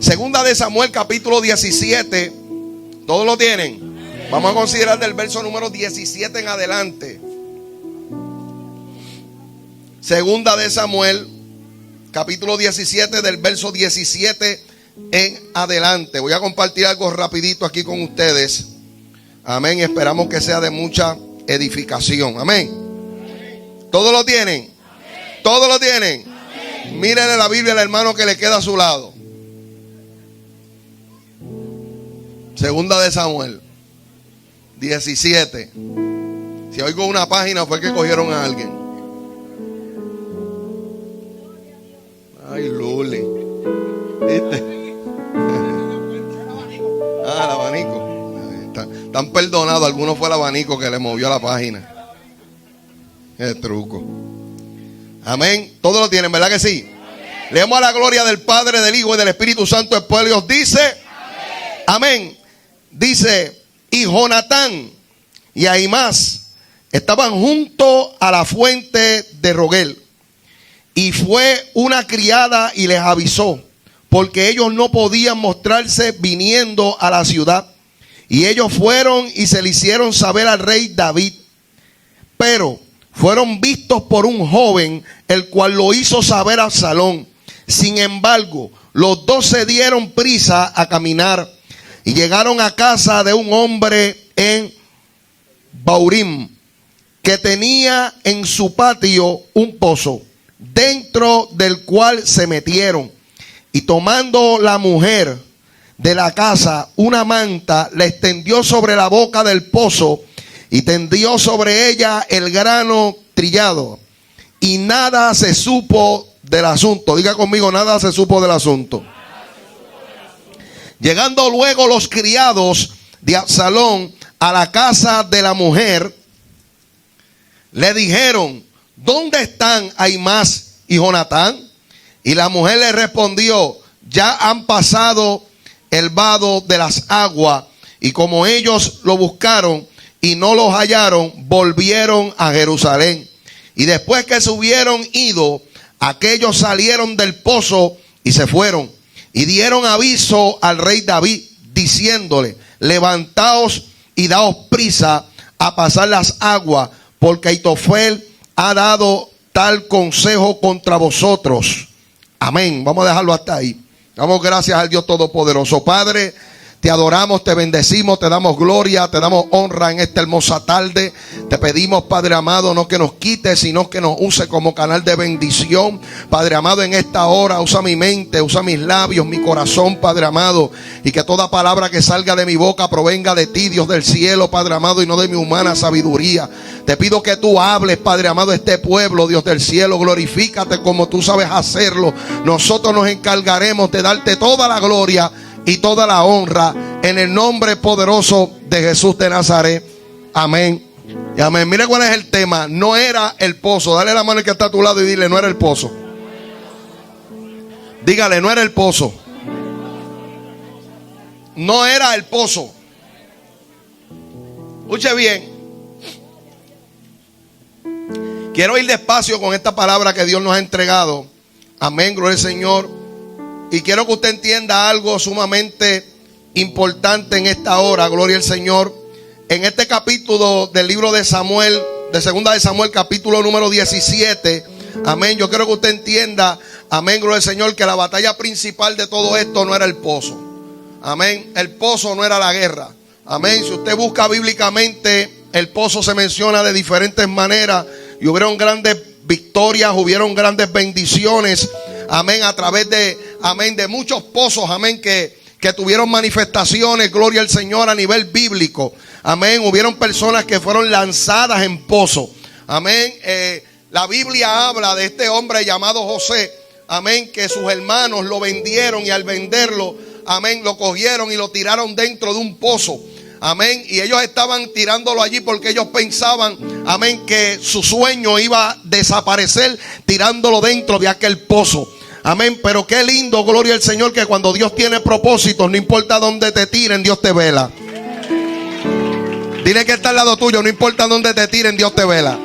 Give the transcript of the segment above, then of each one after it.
Segunda de Samuel capítulo 17. ¿Todos lo tienen? Vamos a considerar del verso número 17 en adelante. Segunda de Samuel capítulo 17 del verso 17 en adelante. Voy a compartir algo rapidito aquí con ustedes. Amén. Esperamos que sea de mucha edificación. Amén. ¿Todos lo tienen? ¿Todos lo tienen? Mírenle la Biblia al hermano que le queda a su lado. Segunda de Samuel 17. Si oigo una página fue que cogieron a alguien. Ay, Luli. ¿Viste? Ah, el abanico. Están perdonados. Algunos fue el abanico que le movió la página. Qué truco. Amén. Todos lo tienen, ¿verdad que sí? Amén. Leemos a la gloria del Padre, del Hijo y del Espíritu Santo. El pueblo Dios dice. Amén. Dice, y Jonatán y Ahimás estaban junto a la fuente de Rogel. Y fue una criada y les avisó, porque ellos no podían mostrarse viniendo a la ciudad. Y ellos fueron y se le hicieron saber al rey David. Pero fueron vistos por un joven, el cual lo hizo saber a Absalón. Sin embargo, los dos se dieron prisa a caminar y llegaron a casa de un hombre en Baurim, que tenía en su patio un pozo, dentro del cual se metieron. Y tomando la mujer de la casa una manta, la extendió sobre la boca del pozo y tendió sobre ella el grano trillado. Y nada se supo del asunto. Diga conmigo, nada se supo del asunto. Llegando luego los criados de Absalón a la casa de la mujer, le dijeron, ¿dónde están Ahimás y Jonatán? Y la mujer le respondió, ya han pasado el vado de las aguas, y como ellos lo buscaron y no los hallaron, volvieron a Jerusalén. Y después que se hubieron ido, aquellos salieron del pozo y se fueron. Y dieron aviso al rey David, diciéndole, levantaos y daos prisa a pasar las aguas, porque Ahitofel ha dado tal consejo contra vosotros. Amén. Vamos a dejarlo hasta ahí. Damos gracias al Dios Todopoderoso. Padre, te adoramos, te bendecimos, te damos gloria, te damos honra en esta hermosa tarde. Te pedimos, Padre amado, no que nos quites, sino que nos use como canal de bendición. Padre amado, en esta hora usa mi mente, usa mis labios, mi corazón, Padre amado. Y que toda palabra que salga de mi boca provenga de ti, Dios del cielo, Padre amado, y no de mi humana sabiduría. Te pido que tú hables, Padre amado, este pueblo, Dios del cielo. Glorifícate como tú sabes hacerlo. Nosotros nos encargaremos de darte toda la gloria y toda la honra en el nombre poderoso de Jesús de Nazaret. Amén y amén. Mire cuál es el tema. No era el pozo. Dale la mano al que está a tu lado y dile, no era el pozo. Dígale, no era el pozo. No era el pozo. Escuche bien. Quiero ir despacio con esta palabra que Dios nos ha entregado. Amén, gloria al Señor. Y quiero que usted entienda algo sumamente importante en esta hora, gloria al Señor. En este capítulo del libro de Samuel, de segunda de Samuel, capítulo número 17. Amén, yo quiero que usted entienda, amén, gloria al Señor, que la batalla principal de todo esto no era el pozo. Amén, el pozo no era la guerra. Amén, si usted busca bíblicamente, el pozo se menciona de diferentes maneras. Y hubieron grandes victorias, hubieron grandes bendiciones. Amén, a través de, amén, de muchos pozos, amén, que tuvieron manifestaciones, gloria al Señor, a nivel bíblico. Amén, hubieron personas que fueron lanzadas en pozos. Amén, la Biblia habla de este hombre llamado José. Amén, que sus hermanos lo vendieron y al venderlo, amén, lo cogieron y lo tiraron dentro de un pozo. Amén, y ellos estaban tirándolo allí porque ellos pensaban, amén, que su sueño iba a desaparecer tirándolo dentro de aquel pozo. Amén, pero qué lindo, gloria al Señor, que cuando Dios tiene propósitos, no importa dónde te tiren, Dios te vela. Dile que está al lado tuyo, no importa dónde te tiren, Dios te vela.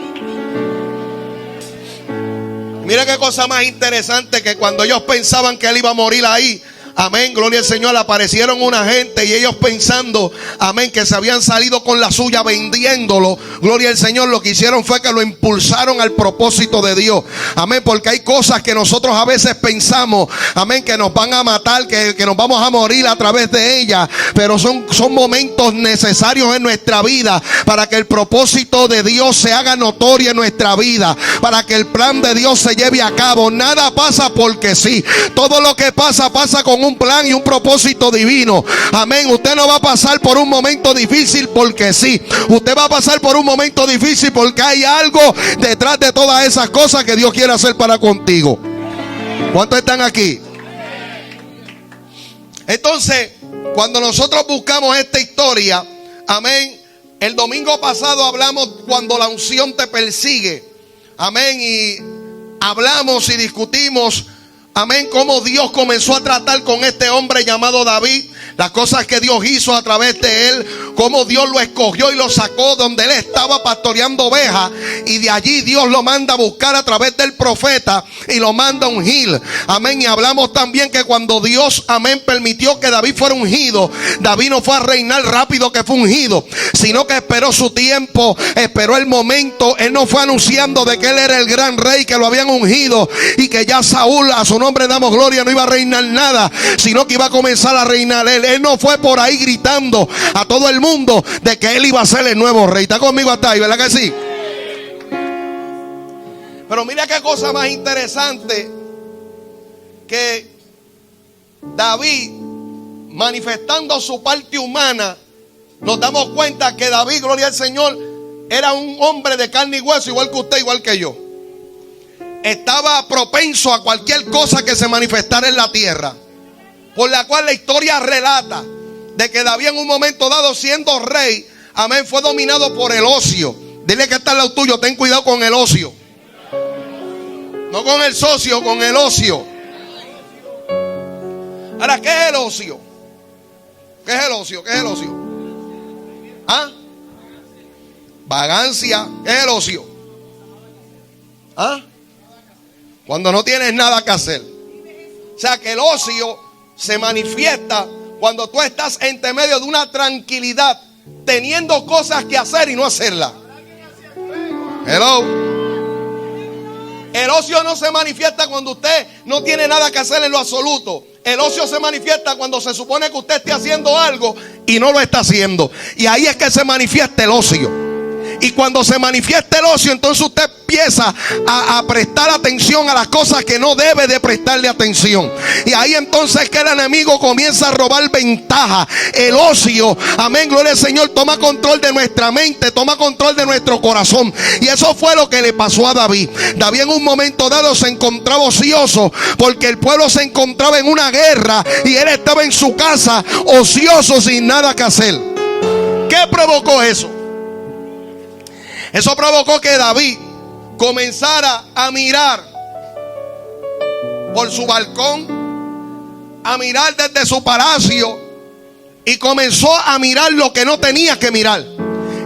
Mira qué cosa más interesante, que cuando ellos pensaban que él iba a morir ahí, amén, gloria al Señor, le aparecieron una gente y ellos pensando, amén, que se habían salido con la suya vendiéndolo, gloria al Señor, lo que hicieron fue que lo impulsaron al propósito de Dios, amén, porque hay cosas que nosotros a veces pensamos, amén, que nos van a matar, que nos vamos a morir a través de ellas, pero son momentos necesarios en nuestra vida para que el propósito de Dios se haga notorio en nuestra vida, para que el plan de Dios se lleve a cabo. Nada pasa porque sí, todo lo que pasa con un plan y un propósito divino, amén. Usted no va a pasar por un momento difícil porque sí, usted va a pasar por un momento difícil porque hay algo detrás de todas esas cosas que Dios quiere hacer para contigo. ¿Cuántos están aquí? Entonces, cuando nosotros buscamos esta historia, amén, el domingo pasado hablamos cuando la unción te persigue, amén, y hablamos y discutimos, amén, cómo Dios comenzó a tratar con este hombre llamado David, las cosas que Dios hizo a través de él, cómo Dios lo escogió y lo sacó donde él estaba pastoreando ovejas, y de allí Dios lo manda a buscar a través del profeta y lo manda a ungir, amén. Y hablamos también que cuando Dios, amén, permitió que David fuera ungido, David no fue a reinar rápido que fue ungido, sino que esperó su tiempo, esperó el momento. Él no fue anunciando de que él era el gran rey, que lo habían ungido y que ya Saúl, a su nombre damos gloria, no iba a reinar nada, sino que iba a comenzar a reinar él. Él no fue por ahí gritando a todo el mundo de que él iba a ser el nuevo rey. ¿Está conmigo hasta ahí? ¿Verdad que sí? Pero mira qué cosa más interesante, que David, manifestando su parte humana, nos damos cuenta que David, gloria al Señor, era un hombre de carne y hueso, igual que usted, igual que yo. Estaba propenso a cualquier cosa que se manifestara en la tierra, por la cual la historia relata de que David en un momento dado, siendo rey, amén, fue dominado por el ocio. Dile que está al lado tuyo, ten cuidado con el ocio. No con el socio, con el ocio. Ahora, ¿qué es el ocio? ¿Qué es el ocio? ¿Qué es el ocio? ¿Ah? Vagancia. ¿Qué es el ocio? ¿Ah? Cuando no tienes nada que hacer. O sea que el ocio se manifiesta cuando tú estás entre medio de una tranquilidad, teniendo cosas que hacer y no hacerlas. Hello. El ocio no se manifiesta cuando usted no tiene nada que hacer en lo absoluto. El ocio se manifiesta cuando se supone que usted esté haciendo algo y no lo está haciendo. Y ahí es que se manifiesta el ocio. Y cuando se manifiesta el ocio, entonces usted empieza a prestar atención a las cosas que no debe de prestarle atención. Y ahí entonces es que el enemigo comienza a robar ventaja. El ocio, amén, gloria al Señor, toma control de nuestra mente, toma control de nuestro corazón. Y eso fue lo que le pasó a David. David en un momento dado se encontraba ocioso, porque el pueblo se encontraba en una guerra y él estaba en su casa ocioso, sin nada que hacer. ¿Qué provocó eso? Eso provocó que David comenzara a mirar por su balcón, a mirar desde su palacio, y comenzó a mirar lo que no tenía que mirar.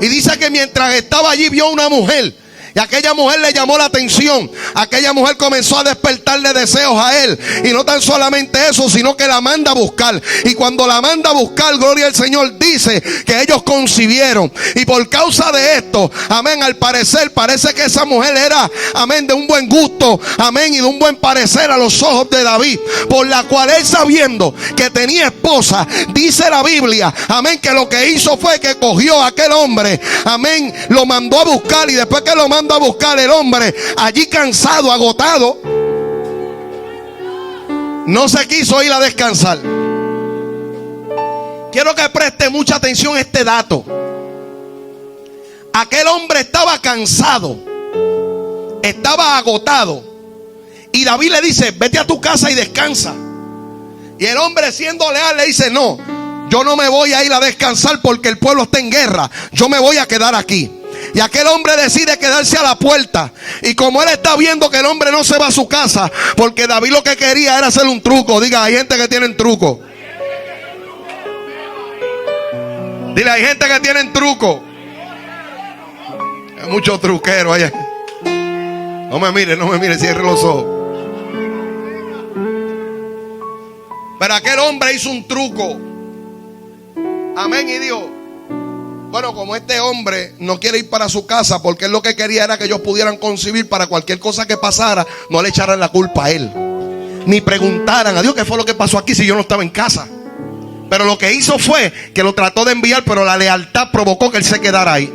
Y dice que mientras estaba allí vio una mujer, y aquella mujer le llamó la atención. Aquella mujer comenzó a despertarle deseos a él. Y no tan solamente eso, sino que la manda a buscar. Y cuando la manda a buscar, gloria al Señor, dice que ellos concibieron. Y por causa de esto, amén, al parecer, parece que esa mujer era, amén, de un buen gusto, amén, y de un buen parecer a los ojos de David. Por la cual él, sabiendo que tenía esposa, dice la Biblia, amén, que lo que hizo fue que cogió a aquel hombre, amén, lo mandó a buscar. Y después que lo mandó a buscar, el hombre allí cansado, agotado, no se quiso ir a descansar. Quiero que preste mucha atención a este dato. Aquel hombre estaba cansado, estaba agotado, y David le dice: vete a tu casa y descansa. Y el hombre, siendo leal, le dice: no, yo no me voy a ir a descansar porque el pueblo está en guerra, yo me voy a quedar aquí. Y aquel hombre decide quedarse a la puerta. Y como él está viendo que el hombre no se va a su casa, porque David lo que quería era hacer un truco. Diga, hay gente que tiene truco. Dile, hay gente que tiene truco. Hay muchos truqueros allá. No me mire, cierre los ojos. Pero aquel hombre hizo un truco. Amén. Y dijo: bueno, como este hombre no quiere ir para su casa, porque él lo que quería era que ellos pudieran concebir, para cualquier cosa que pasara, no le echaran la culpa a él, ni preguntaran a Dios qué fue lo que pasó aquí si yo no estaba en casa. Pero lo que hizo fue que lo trató de enviar, pero la lealtad provocó que él se quedara ahí.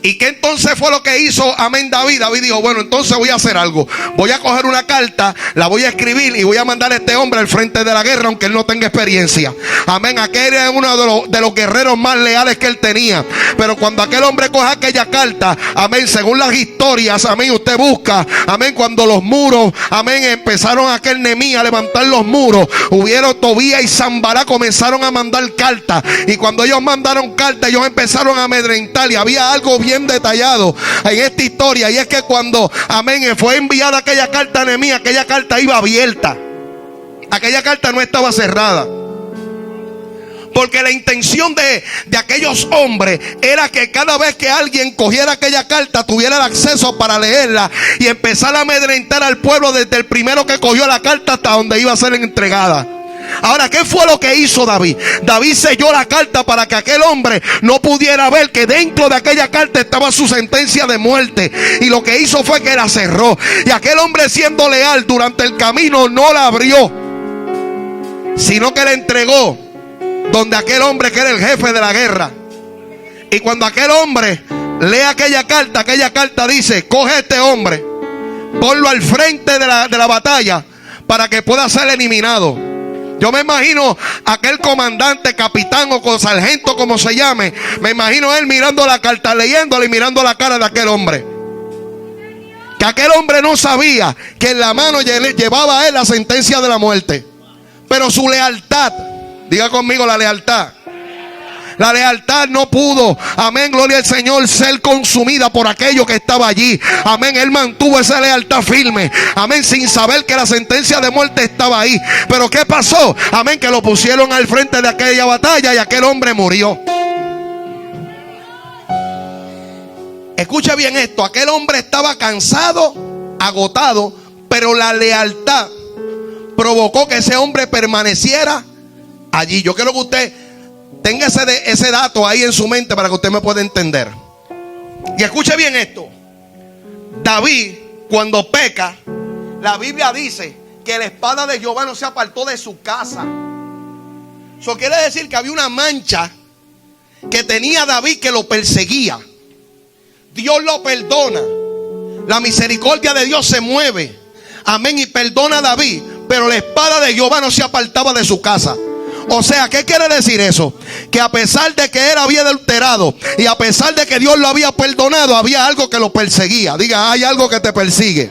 ¿Y qué entonces fue lo que hizo, amén, David? David dijo: bueno, entonces voy a hacer algo. Voy a coger una carta, la voy a escribir y voy a mandar a este hombre al frente de la guerra, aunque él no tenga experiencia. Amén. Aquel era uno de los guerreros más leales que él tenía. Pero cuando aquel hombre coge aquella carta, amén, según las historias, amén, usted busca, amén, cuando los muros, amén, empezaron aquel Nehemías a levantar los muros, hubieron Tobías y Sanbalá, comenzaron a mandar cartas. Y cuando ellos mandaron cartas, ellos empezaron a amedrentar. Y había algo bien detallado en esta historia, y es que cuando, amén, fue enviada aquella carta a Nehemías, aquella carta iba abierta. Aquella carta no estaba cerrada, porque la intención de aquellos hombres era que cada vez que alguien cogiera aquella carta tuviera el acceso para leerla y empezar a amedrentar al pueblo desde el primero que cogió la carta hasta donde iba a ser entregada. Ahora, ¿qué fue lo que hizo David? David selló la carta para que aquel hombre no pudiera ver que dentro de aquella carta estaba su sentencia de muerte. Y lo que hizo fue que la cerró. Y aquel hombre, siendo leal durante el camino, no la abrió, sino que la entregó donde aquel hombre que era el jefe de la guerra. Y cuando aquel hombre lee aquella carta dice: coge a este hombre, ponlo al frente de la batalla para que pueda ser eliminado. Yo me imagino aquel comandante, capitán o sargento, como se llame, me imagino él mirando la carta, leyéndola y mirando la cara de aquel hombre. Que aquel hombre no sabía que en la mano llevaba a él la sentencia de la muerte. Pero su lealtad, diga conmigo, la lealtad. La lealtad no pudo, amén, gloria al Señor, ser consumida por aquello que estaba allí. Amén, él mantuvo esa lealtad firme, amén, sin saber que la sentencia de muerte estaba ahí. Pero ¿qué pasó? Amén, que lo pusieron al frente de aquella batalla y aquel hombre murió. Escucha bien esto: aquel hombre estaba cansado, agotado, pero la lealtad provocó que ese hombre permaneciera allí. Yo quiero que usted tenga ese dato ahí en su mente para que usted me pueda entender. Y escuche bien esto: David, cuando peca, la Biblia dice que la espada de Jehová no se apartó de su casa. Eso quiere decir que había una mancha que tenía David que lo perseguía. Dios lo perdona. La misericordia de Dios se mueve, amén, y perdona a David. Pero la espada de Jehová no se apartaba de su casa. O sea, ¿qué quiere decir eso? Que a pesar de que él había adulterado y a pesar de que Dios lo había perdonado, había algo que lo perseguía. Diga: hay algo que te persigue.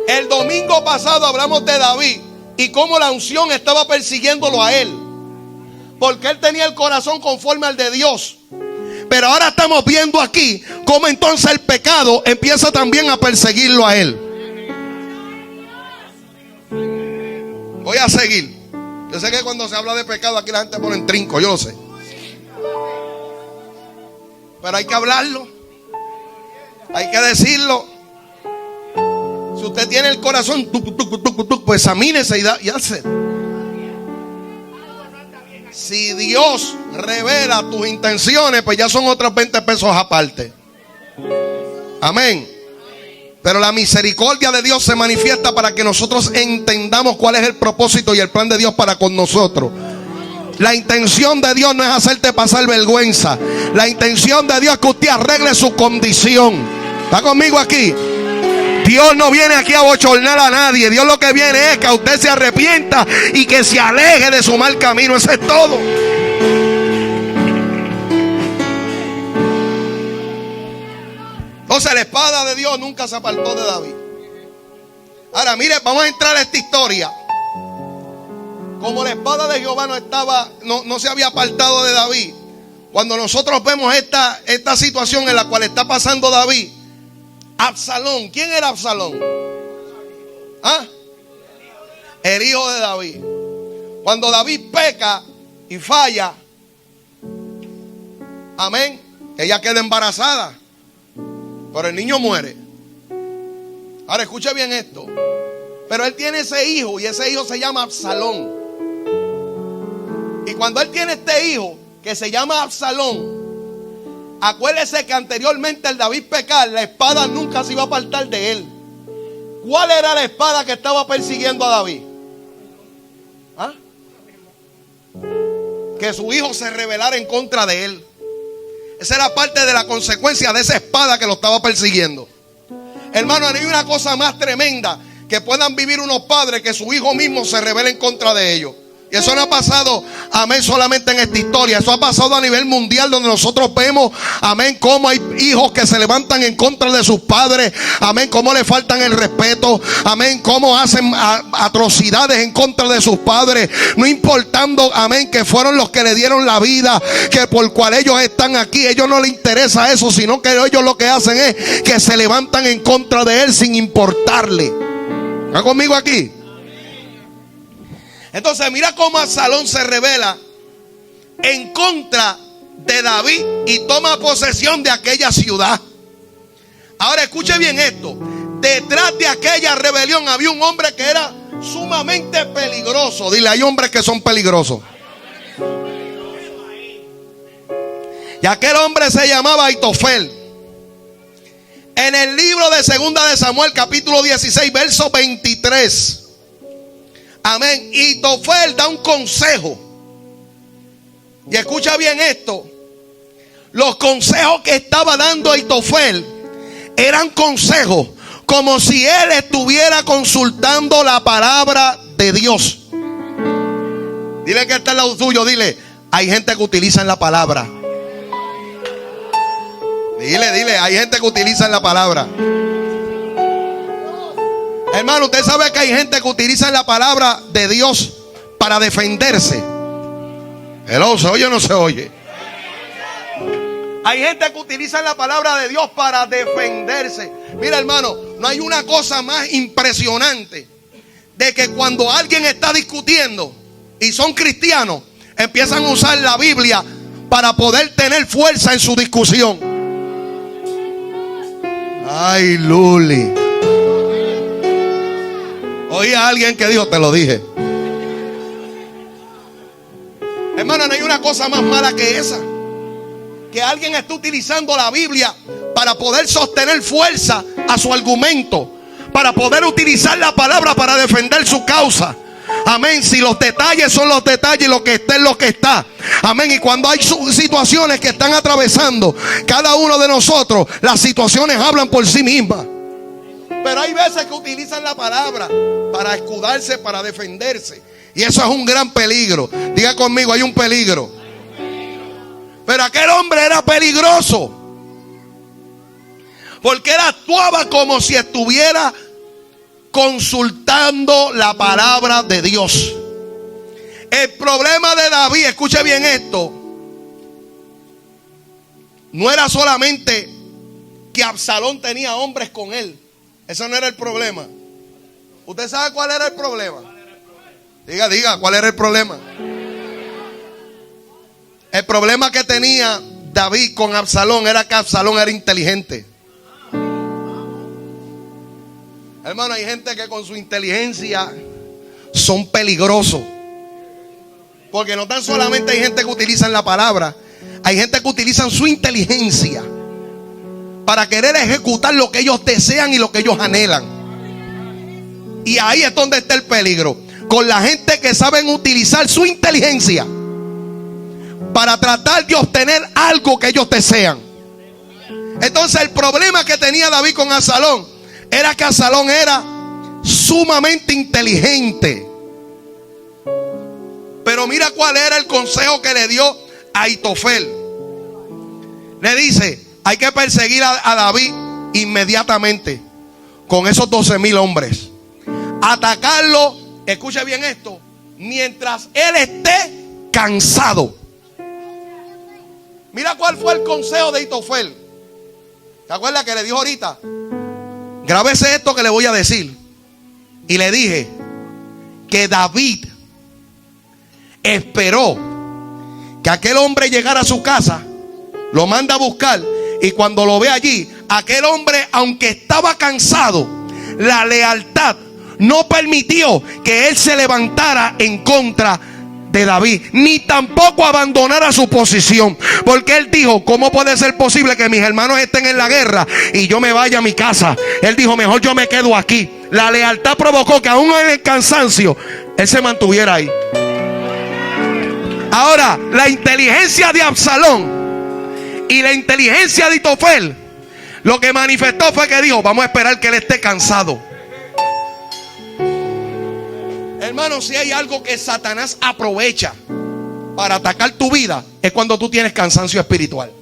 El domingo pasado hablamos de David y cómo la unción estaba persiguiéndolo a él, porque él tenía el corazón conforme al de Dios. Pero ahora estamos viendo aquí cómo entonces el pecado empieza también a perseguirlo a él. Voy a seguir. Yo sé que cuando se habla de pecado aquí la gente pone en trinco, yo lo sé. Pero hay que hablarlo, hay que decirlo. Si usted tiene el corazón, pues examínese y hace. Si Dios revela tus intenciones, pues ya son otros 20 pesos aparte. Amén. Pero la misericordia de Dios se manifiesta para que nosotros entendamos cuál es el propósito y el plan de Dios para con nosotros. La intención de Dios no es hacerte pasar vergüenza. La intención de Dios es que usted arregle su condición. ¿Está conmigo aquí? Dios no viene aquí a bochornar a nadie. Dios lo que viene es que usted se arrepienta y que se aleje de su mal camino. Eso es todo. Entonces la espada de Dios nunca se apartó de David. Ahora mire, vamos a entrar a esta historia. Como la espada de Jehová no se había apartado de David, cuando nosotros vemos esta situación en la cual está pasando David, Absalón, ¿quién era Absalón? ¿Ah? El hijo de David. Cuando David peca y falla, amén, ella queda embarazada, pero el niño muere. Ahora escuche bien esto: Pero él tiene ese hijo y ese hijo se llama Absalón. Y cuando él tiene este hijo que se llama Absalón, acuérdese que anteriormente al David pecar, la espada nunca se iba a apartar de él. ¿Cuál era la espada que estaba persiguiendo a David? ¿Ah? Que su hijo se rebelara en contra de él. Esa era parte de la consecuencia de esa espada que lo estaba persiguiendo. Hermano, no hay una cosa más tremenda que puedan vivir unos padres que su hijo mismo se rebele en contra de ellos. Y eso no ha pasado, amén, solamente en esta historia. Eso ha pasado a nivel mundial, donde nosotros vemos, amén, cómo hay hijos que se levantan en contra de sus padres. Amén, cómo le faltan el respeto. Amén, cómo hacen atrocidades en contra de sus padres. No importando, amén, que fueron los que le dieron la vida, que por cual ellos están aquí. A ellos no les interesa eso, sino que ellos lo que hacen es que se levantan en contra de él sin importarle. ¿Está conmigo aquí? Entonces mira cómo Absalón se rebela en contra de David y toma posesión de aquella ciudad. Ahora escuche bien esto. Detrás de aquella rebelión había un hombre que era sumamente peligroso. Dile, hay hombres que son peligrosos. Y aquel hombre se llamaba Aitofel. En el libro de Segunda de Samuel, capítulo 16, verso 23. Amén. Aitofel da un consejo. Y escucha bien esto. Los consejos que estaba dando Aitofel eran consejos como si él estuviera consultando la palabra de Dios. Dile que está al lado tuyo. Dile, hay gente que utiliza la palabra. Dile, hay gente que utiliza la palabra. Hermano, usted sabe que hay gente que utiliza la palabra de Dios para defenderse. Hello, ¿se oye o no se oye? Hay gente que utiliza la palabra de Dios para defenderse. Mira, hermano, no hay una cosa más impresionante de que cuando alguien está discutiendo y son cristianos, empiezan a usar la Biblia para poder tener fuerza en su discusión. Ay, Luli. Oí a alguien que dijo, te lo dije. Hermano, no hay una cosa más mala que esa. Que alguien esté utilizando la Biblia para poder sostener fuerza a su argumento, para poder utilizar la palabra para defender su causa. Amén. Si los detalles son los detalles, lo que está es lo que está. Amén. Y cuando hay situaciones que están atravesando cada uno de nosotros, las situaciones hablan por sí mismas. Pero hay veces que utilizan la palabra para escudarse, para defenderse. Y eso es un gran peligro. Diga conmigo, hay un peligro. Pero aquel hombre era peligroso, porque él actuaba como si estuviera consultando la palabra de Dios. El problema de David, escuche bien esto, no era solamente que Absalón tenía hombres con él. Eso no era el problema. ¿Usted sabe cuál era el problema? Diga, ¿cuál era el problema? El problema que tenía David con Absalón era que Absalón era inteligente. Hermano, hay gente que con su inteligencia son peligrosos. Porque no tan solamente hay gente que utiliza la palabra, hay gente que utiliza su inteligencia para querer ejecutar lo que ellos desean y lo que ellos anhelan. Y ahí es donde está el peligro. Con la gente que saben utilizar su inteligencia para tratar de obtener algo que ellos desean. Entonces el problema que tenía David con Absalón era que Absalón era sumamente inteligente. Pero mira cuál era el consejo que le dio a Aitofel. Le dice, hay que perseguir a David inmediatamente con esos 12,000 hombres. Atacarlo, escuche bien esto, mientras él esté cansado. Mira cuál fue el consejo de Aitofel. ¿Te acuerdas que le dijo ahorita? Grábese esto que le voy a decir. Y le dije que David esperó que aquel hombre llegara a su casa, lo manda a buscar, y cuando lo ve allí, aquel hombre, aunque estaba cansado, la lealtad no permitió que él se levantara en contra de David, ni tampoco abandonara su posición, porque él dijo: ¿cómo puede ser posible que mis hermanos estén en la guerra y yo me vaya a mi casa? Él dijo: mejor yo me quedo aquí. La lealtad provocó que aún en el cansancio él se mantuviera ahí. Ahora, la inteligencia de Absalón y la inteligencia de Ahitofel lo que manifestó fue que dijo: vamos a esperar que él esté cansado. Hermano, si hay algo que Satanás aprovecha para atacar tu vida, es cuando tú tienes cansancio espiritual.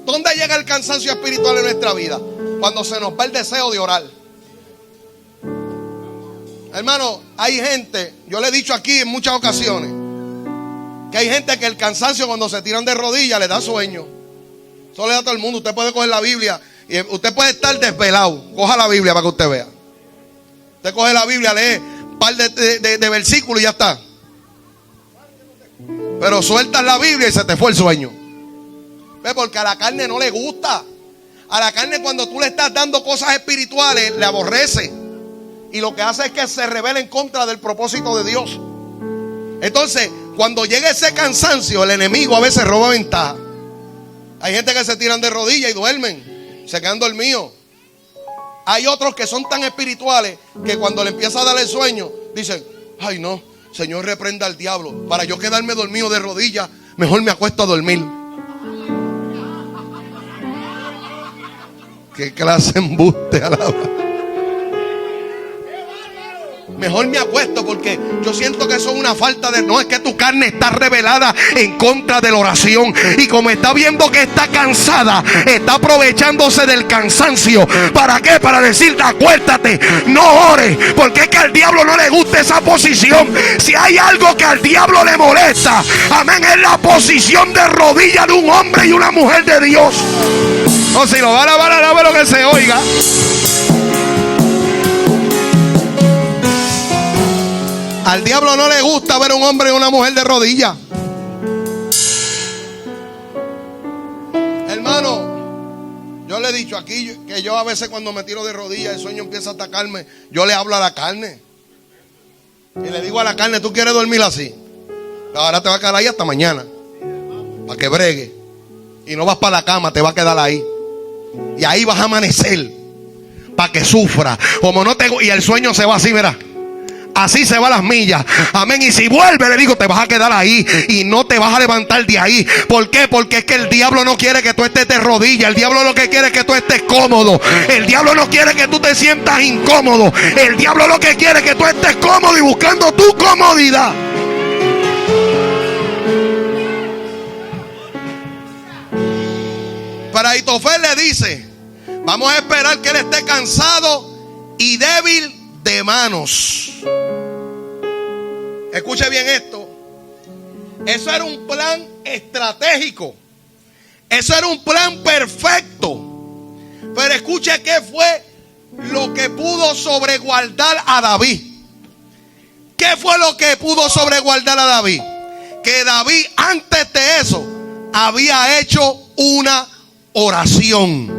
¿Dónde llega el cansancio espiritual en nuestra vida? Cuando se nos va el deseo de orar. Hermano, hay gente, yo le he dicho aquí en muchas ocasiones, que hay gente que el cansancio cuando se tiran de rodillas le da sueño. Eso le da a todo el mundo. Usted puede coger la Biblia y usted puede estar desvelado. Coja la Biblia para que usted vea. Usted coge la Biblia, lee un par de versículos y ya está. Pero sueltas la Biblia y se te fue el sueño. ¿Ve? Porque a la carne no le gusta. A la carne, cuando tú le estás dando cosas espirituales, le aborrece. Y lo que hace es que se rebela en contra del propósito de Dios. Entonces, cuando llega ese cansancio, el enemigo a veces roba ventaja. Hay gente que se tiran de rodillas y duermen, se quedan dormidos. Hay otros que son tan espirituales que cuando le empieza a dar el sueño, dicen: ay no, Señor, reprenda al diablo. Para yo quedarme dormido de rodillas, mejor me acuesto a dormir. ¿Qué clase de embuste, alaba? Mejor me acuesto porque yo siento que eso es una falta de... No, es que tu carne está rebelada en contra de la oración. Y como está viendo que está cansada, está aprovechándose del cansancio. ¿Para qué? Para decirte: acuéstate, no ores. Porque es que al diablo no le gusta esa posición. Si hay algo que al diablo le molesta, amén, es la posición de rodilla de un hombre y una mujer de Dios. No, si lo van a alabar, lo que se oiga. Al diablo no le gusta ver a un hombre y una mujer de rodillas. Hermano, yo le he dicho aquí que yo a veces cuando me tiro de rodillas, el sueño empieza a atacarme. Yo le hablo a la carne y le digo a la carne: ¿tú quieres dormir así? Ahora te vas a quedar ahí hasta mañana, para que bregue. Y no vas para la cama, te vas a quedar ahí. Y ahí vas a amanecer, para que sufra. Como no te... Y el sueño se va así, mira. Así se van las millas. Amén. Y si vuelve, le digo: te vas a quedar ahí y no te vas a levantar de ahí. ¿Por qué? Porque es que el diablo no quiere que tú estés de rodillas. El diablo lo que quiere es que tú estés cómodo. El diablo no quiere que tú te sientas incómodo. El diablo lo que quiere es que tú estés cómodo y buscando tu comodidad. Para Ahitofel le dice: vamos a esperar que él esté cansado y débil de manos. Escuche bien esto. Eso era un plan estratégico. Eso era un plan perfecto. Pero escuche qué fue lo que pudo sobreguardar a David. ¿Qué fue lo que pudo sobreguardar a David? Que David, antes de eso, había hecho una oración.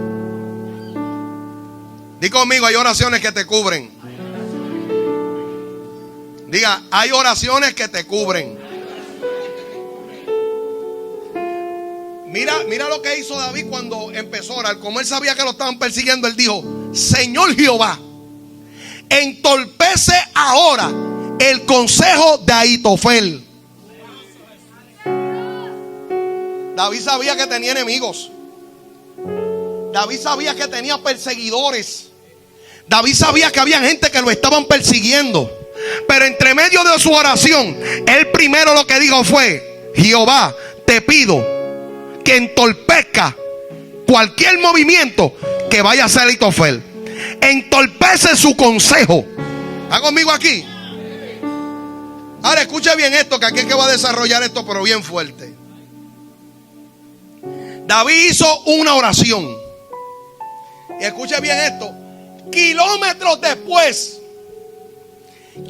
Di conmigo: hay oraciones que te cubren. Diga: hay oraciones que te cubren. Mira lo que hizo David cuando empezó a orar. Como él sabía que lo estaban persiguiendo, él dijo: Señor Jehová, entorpece ahora el consejo de Ahitofel. David sabía que tenía enemigos. David sabía que tenía perseguidores. David sabía que había gente que lo estaban persiguiendo. Pero entre medio de su oración, él primero lo que dijo fue: Jehová, te pido que entorpezca cualquier movimiento que vaya a hacer Ahitofel. Entorpece su consejo. ¿Está conmigo aquí? Ahora escuche bien esto, que aquí es que va a desarrollar esto, pero bien fuerte. David hizo una oración. Y escuche bien esto. Kilómetros después,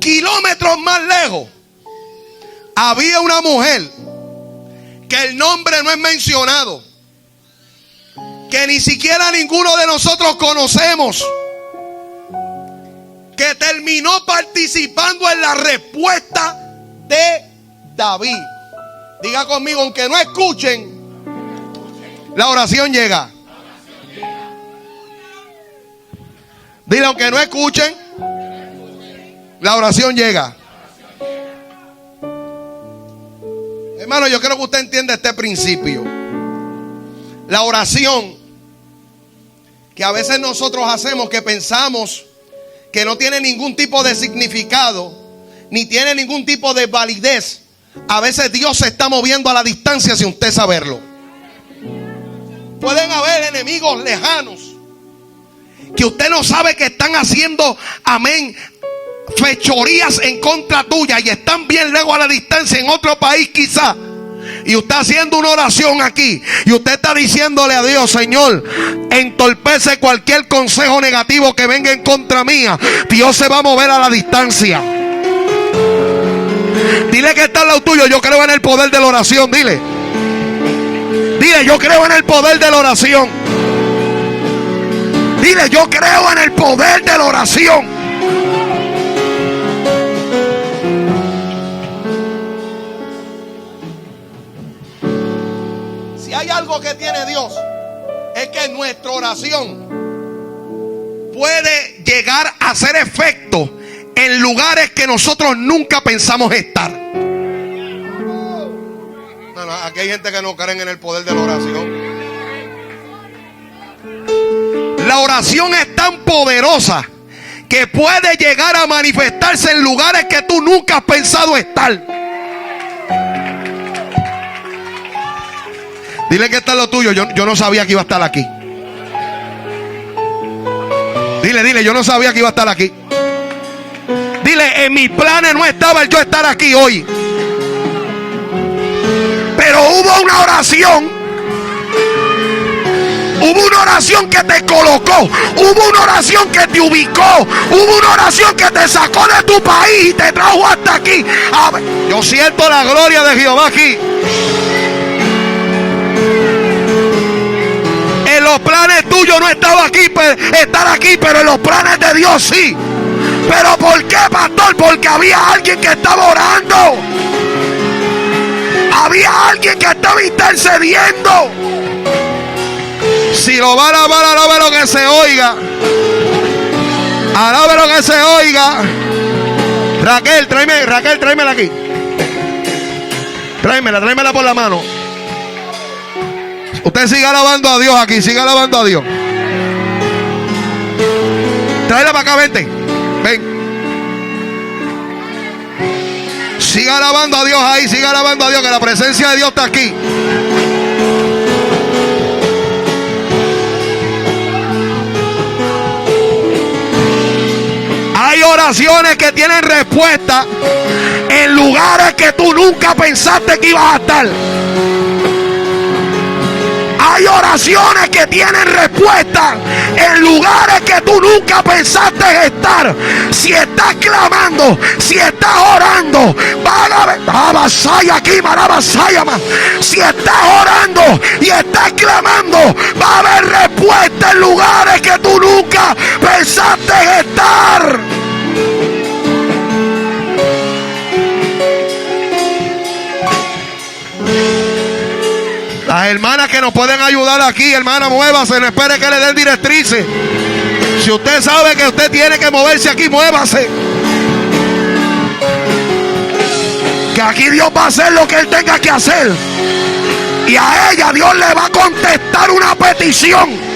kilómetros más lejos, había una mujer que el nombre no es mencionado, que ni siquiera ninguno de nosotros conocemos, que terminó participando en la respuesta de David. Diga conmigo, aunque no escuchen, la oración llega. Dile, aunque no escuchen, la oración llega. Hermano, yo quiero que usted entienda este principio. La oración que a veces nosotros hacemos, que pensamos que no tiene ningún tipo de significado, ni tiene ningún tipo de validez, a veces Dios se está moviendo a la distancia sin usted saberlo. Pueden haber enemigos lejanos que usted no sabe que están haciendo, amén, fechorías en contra tuya, y están bien lejos a la distancia en otro país quizá. Y usted haciendo una oración aquí, y usted está diciéndole a Dios: Señor, entorpece cualquier consejo negativo que venga en contra mía. Dios se va a mover a la distancia. Dile que está al lado tuyo: yo creo en el poder de la oración. Dile, yo creo en el poder de la oración. Dile, yo creo en el poder de la oración. Si hay algo que tiene Dios, es que nuestra oración puede llegar a hacer efecto en lugares que nosotros nunca pensamos estar. No, aquí hay gente que no cree en el poder de la oración. La oración es tan poderosa que puede llegar a manifestarse en lugares que tú nunca has pensado estar. Dile que está lo tuyo. Yo no sabía que iba a estar aquí. Dile, yo no sabía que iba a estar aquí. Dile, en mis planes no estaba el yo estar aquí hoy. Pero hubo una oración. Hubo una oración que te colocó. Hubo una oración que te ubicó. Hubo una oración que te sacó de tu país y te trajo hasta aquí. Yo siento la gloria de Jehová aquí. En los planes tuyos no estaba aquí, estar aquí, pero en los planes de Dios sí. ¿Pero por qué, pastor? Porque había alguien que estaba orando. Había alguien que estaba intercediendo. Si lo va a alabar, alabe lo que se oiga. Alabe lo que se oiga. Raquel, tráemela aquí. Tráemela por la mano. Usted siga alabando a Dios aquí, siga alabando a Dios. Tráela para acá, vente. Ven. Siga alabando a Dios ahí, siga alabando a Dios, que la presencia de Dios está aquí. Hay oraciones que tienen respuesta en lugares que tú nunca pensaste que ibas a estar. Hay oraciones que tienen respuesta en lugares que tú nunca pensaste estar. Si estás clamando, si estás orando, si estás orando y estás clamando, va a haber respuesta en lugares que tú nunca pensaste estar. Las hermanas que nos pueden ayudar aquí, hermana, muévase, no espere que le den directrices. Si usted sabe que usted tiene que moverse aquí, muévase. Que aquí Dios va a hacer lo que Él tenga que hacer. Y a ella Dios le va a contestar una petición.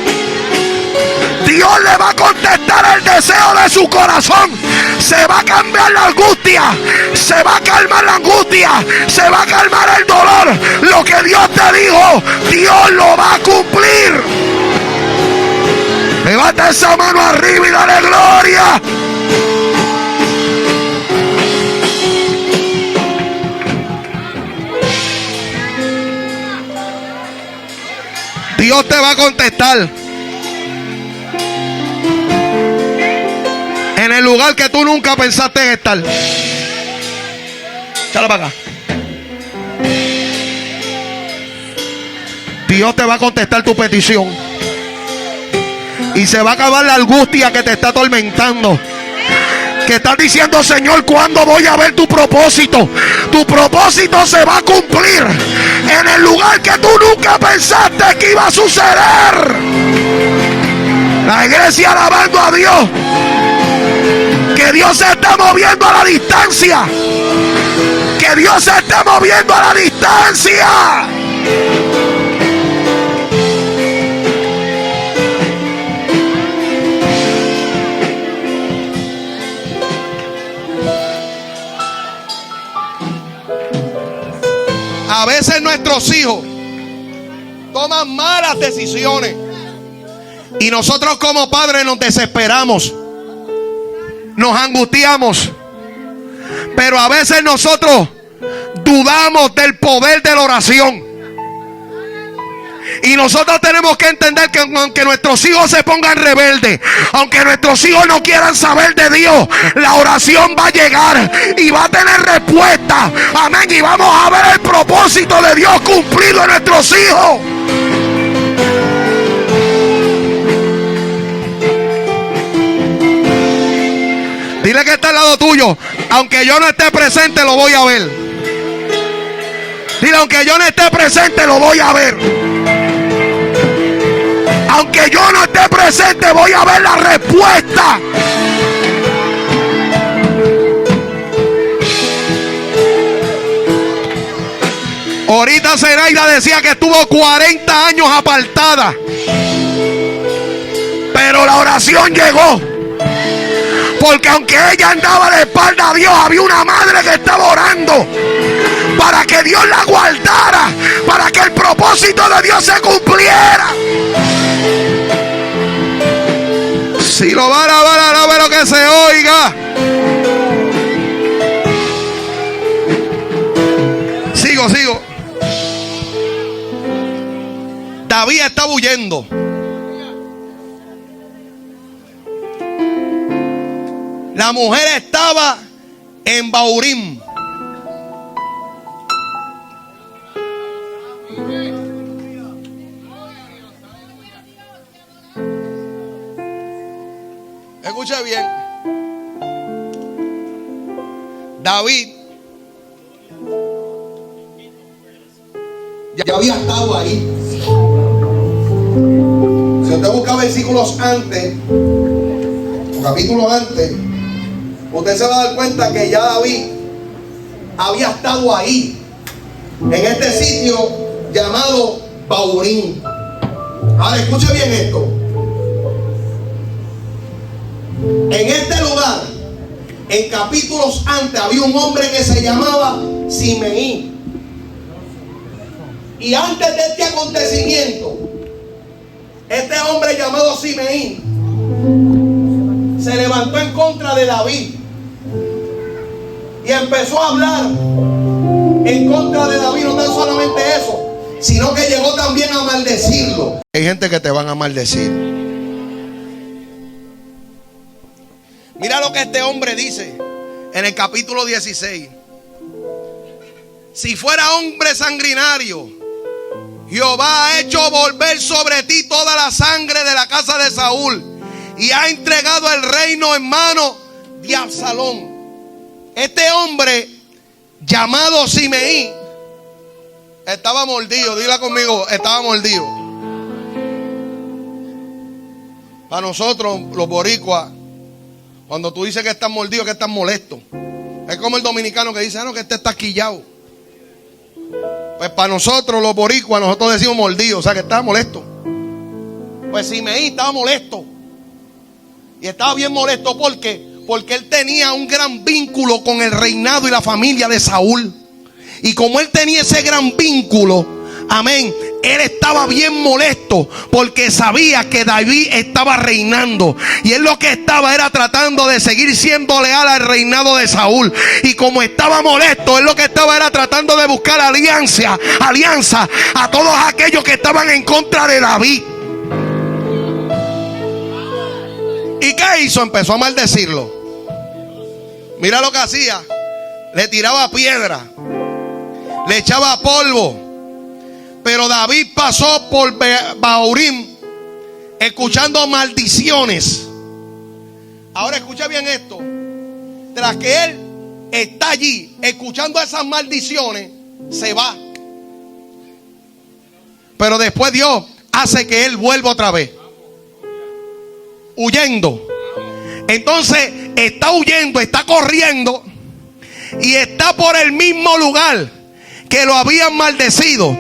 Dios le va a contestar el deseo de su corazón. Se va a cambiar la angustia. Se va a calmar la angustia. Se va a calmar el dolor. Lo que Dios te dijo, Dios lo va a cumplir. Levanta esa mano arriba y dale gloria. Dios te va a contestar. En el lugar que tú nunca pensaste en estar. Échala para acá. Dios te va a contestar tu petición. Y se va a acabar la angustia que te está atormentando. Que estás diciendo: Señor, ¿cuándo voy a ver tu propósito? Tu propósito se va a cumplir en el lugar que tú nunca pensaste que iba a suceder. La iglesia alabando a Dios. Que Dios se está moviendo a la distancia. Que Dios se está moviendo a la distancia. A veces nuestros hijos toman malas decisiones y nosotros como padres nos desesperamos, nos angustiamos, pero a veces nosotros dudamos del poder de la oración. Y nosotros tenemos que entender que aunque nuestros hijos se pongan rebeldes, aunque nuestros hijos no quieran saber de Dios, la oración va a llegar y va a tener respuesta. Amén. Y vamos a ver el propósito de Dios cumplido en nuestros hijos. Dile que está al lado tuyo: aunque yo no esté presente, lo voy a ver. Dile: aunque yo no esté presente, lo voy a ver. Aunque yo no esté presente, voy a ver la respuesta. Ahorita Zenaida decía que estuvo 40 años apartada, pero la oración llegó. Porque aunque ella andaba de espalda a Dios, había una madre que estaba orando para que Dios la guardara, para que el propósito de Dios se cumpliera. Si lo van a ver, no ve lo que se oiga. Sigo. David estaba huyendo. La mujer estaba en Bahurim. Escuche bien. David ya había estado ahí. Si usted busca versículos antes, capítulos antes, usted se va a dar cuenta que ya David había estado ahí, en este sitio llamado Bahurim. Ahora escuche bien esto. En este lugar, en capítulos antes, había un hombre que se llamaba Simeí. Y antes de este acontecimiento, este hombre llamado Simeí se levantó en contra de David y empezó a hablar en contra de David. No tan solamente eso, sino que llegó también a maldecirlo. Hay gente que te van a maldecir. Mira lo que este hombre dice en el capítulo 16. Si fuera hombre sanguinario, Jehová ha hecho volver sobre ti toda la sangre de la casa de Saúl y ha entregado el reino en manos de Absalón. Este hombre llamado Simeí estaba mordido. Dila conmigo: estaba mordido. Para nosotros los boricuas, cuando tú dices que estás mordido, que estás molesto. Es como el dominicano que dice: no, que este está quillado. Pues para nosotros los boricuas, nosotros decimos mordido, o sea que estaba molesto. Pues Simeí estaba molesto. Y estaba bien molesto porque él tenía un gran vínculo con el reinado y la familia de Saúl. Y como él tenía ese gran vínculo, amén, él estaba bien molesto porque sabía que David estaba reinando. Y él lo que estaba era tratando de seguir siendo leal al reinado de Saúl. Y como estaba molesto, él lo que estaba era tratando de buscar alianza a todos aquellos que estaban en contra de David. ¿Y qué hizo? Empezó a maldecirlo. Mira lo que hacía. Le tiraba piedra, le echaba polvo. Pero David pasó por Bahurim escuchando maldiciones. Ahora escucha bien esto. tras que él está allí escuchando esas maldiciones, se va. Pero después Dios hace que él vuelva otra vez, huyendo. Entonces está huyendo, está corriendo y está por el mismo lugar que lo habían maldecido.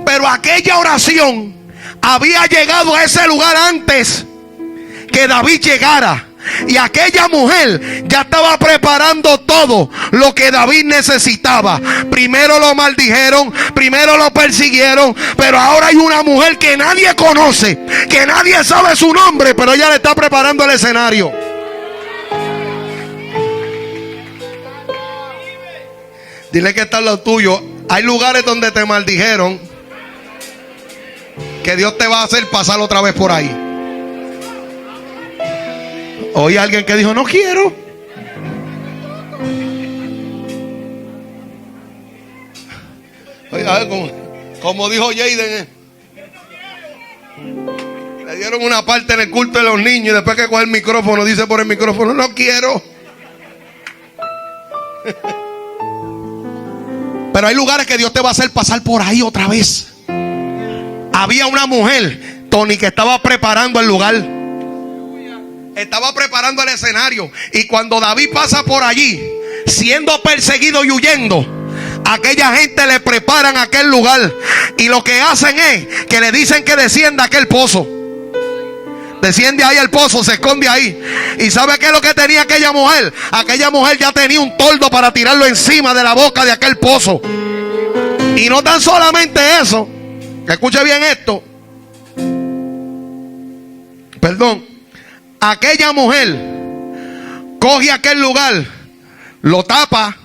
Pero aquella oración había llegado a ese lugar antes que David llegara. Y aquella mujer ya estaba preparando todo lo que David necesitaba. Primero lo maldijeron, primero lo persiguieron, pero ahora hay una mujer que nadie conoce, que nadie sabe su nombre, pero ella le está preparando el escenario. Dile que está al lado tuyo. Hay lugares donde te maldijeron, que Dios te va a hacer pasar otra vez por ahí. Oí a alguien que dijo: no quiero. Oye, a ver, como dijo Jaden, le dieron una parte en el culto de los niños y después que coge el micrófono dice por el micrófono: no quiero. Pero hay lugares que Dios te va a hacer pasar por ahí otra vez. Había una mujer, Tony, que estaba preparando el lugar, estaba preparando el escenario. Y cuando David pasa por allí, siendo perseguido y huyendo, aquella gente le preparan aquel lugar. Y lo que hacen es que le dicen que descienda a aquel pozo. Desciende ahí al pozo, se esconde ahí. ¿Y sabe qué es lo que tenía aquella mujer? Aquella mujer ya tenía un toldo para tirarlo encima de la boca de aquel pozo. Y no tan solamente eso, que escuche bien esto. Perdón. Aquella mujer coge aquel lugar, lo tapa,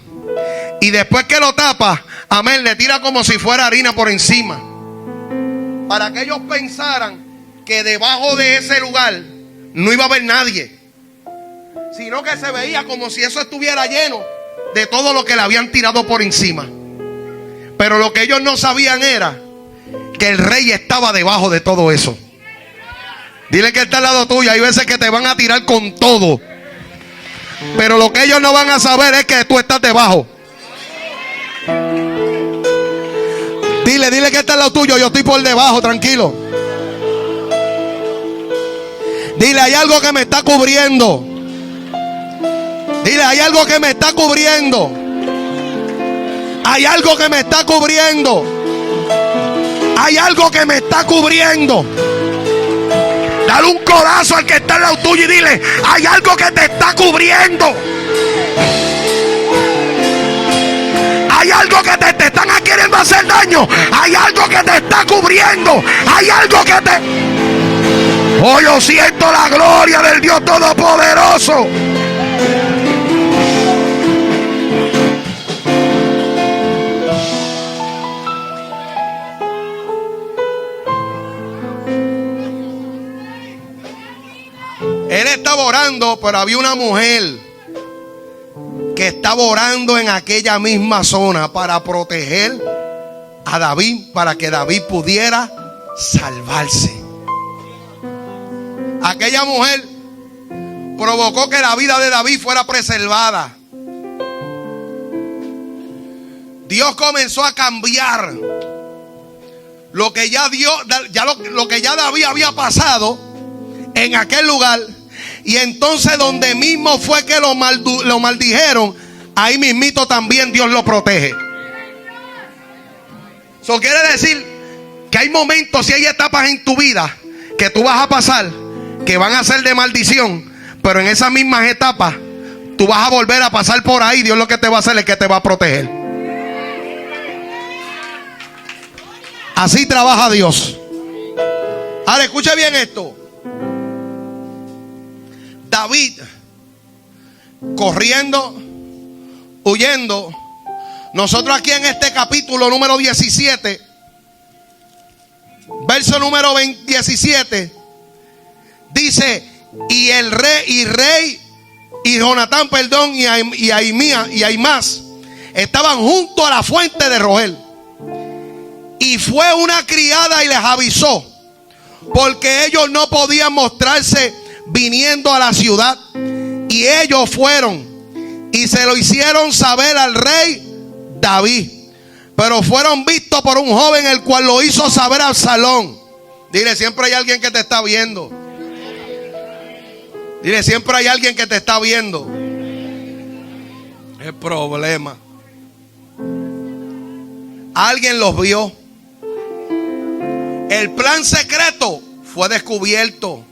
y después que lo tapa, amén, le tira como si fuera harina por encima, para que ellos pensaran que debajo de ese lugar no iba a haber nadie, sino que se veía como si eso estuviera lleno de todo lo que le habían tirado por encima. Pero lo que ellos no sabían era que el rey estaba debajo de todo eso. Dile que está al lado tuyo. Hay veces que te van a tirar con todo, pero lo que ellos no van a saber es que tú estás debajo. Dile que está al lado tuyo: yo estoy por debajo, tranquilo. Dile: hay algo que me está cubriendo. Dile: hay algo que me está cubriendo. Hay algo que me está cubriendo. Hay algo que me está cubriendo. Dale un codazo al que está al lado tuyo y dile: hay algo que te está cubriendo. Hay algo que te están queriendo hacer daño. Hay algo que te está cubriendo. Hay algo que te... Oh, yo siento la gloria del Dios Todopoderoso. Él estaba orando, pero había una mujer que estaba orando en aquella misma zona para proteger a David, para que David pudiera salvarse. Aquella mujer provocó que la vida de David fuera preservada. Dios comenzó a cambiar lo que ya lo que ya David había pasado en aquel lugar. Y entonces donde mismo fue que lo maldijeron, ahí mismito también Dios lo protege. Eso quiere decir que hay momentos y hay etapas en tu vida que tú vas a pasar, que van a ser de maldición, pero en esas mismas etapas tú vas a volver a pasar por ahí. Dios lo que te va a hacer es que te va a proteger. Así trabaja Dios. Ahora escuche bien esto. David, corriendo, huyendo. Nosotros aquí en este capítulo número 17, verso número 17, dice: y el rey y Jonatán, perdón, y Ahimás estaban junto a la fuente de Rogel. Y fue una criada y les avisó, porque ellos no podían mostrarse viniendo a la ciudad. Y ellos fueron y se lo hicieron saber al rey David. Pero fueron vistos por un joven, el cual lo hizo saber a Absalón. Dile, siempre hay alguien que te está viendo. Dile, siempre hay alguien que te está viendo. El problema. Alguien los vio. El plan secreto fue descubierto.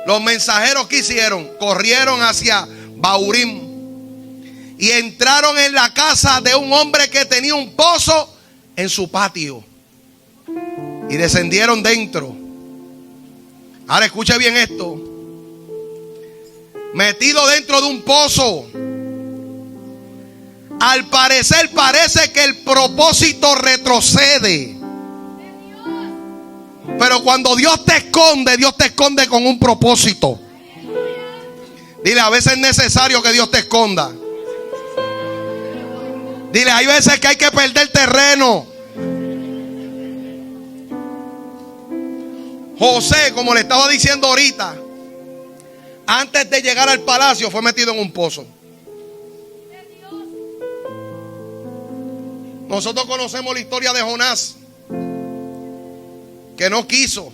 Los mensajeros que hicieron, corrieron hacia Bahurim y entraron en la casa de un hombre que tenía un pozo en su patio. Y descendieron dentro. Ahora escuche bien esto. Metido dentro de un pozo. Al parecer parece que el propósito retrocede. Pero cuando Dios te esconde con un propósito. Dile, a veces es necesario que Dios te esconda. Dile, hay veces que hay que perder terreno. José, como le estaba diciendo ahorita, antes de llegar al palacio fue metido en un pozo. Nosotros conocemos la historia de Jonás, que no quiso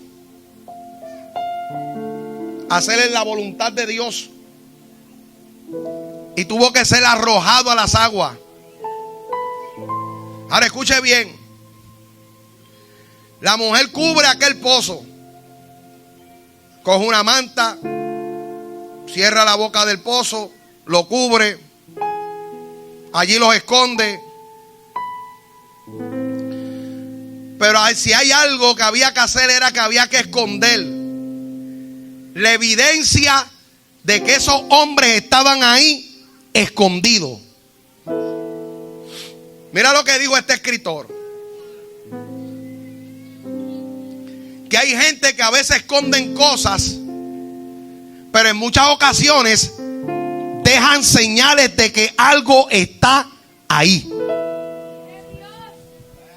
hacer la voluntad de Dios y tuvo que ser arrojado a las aguas. Ahora escuche bien. La mujer cubre aquel pozo, coge una manta, cierra la boca del pozo, lo cubre, allí los esconde. Pero si hay algo que había que hacer, era que había que esconder la evidencia de que esos hombres estaban ahí escondidos. Mira lo que dijo este escritor. Que hay gente que a veces esconden cosas, pero en muchas ocasiones dejan señales de que algo está ahí.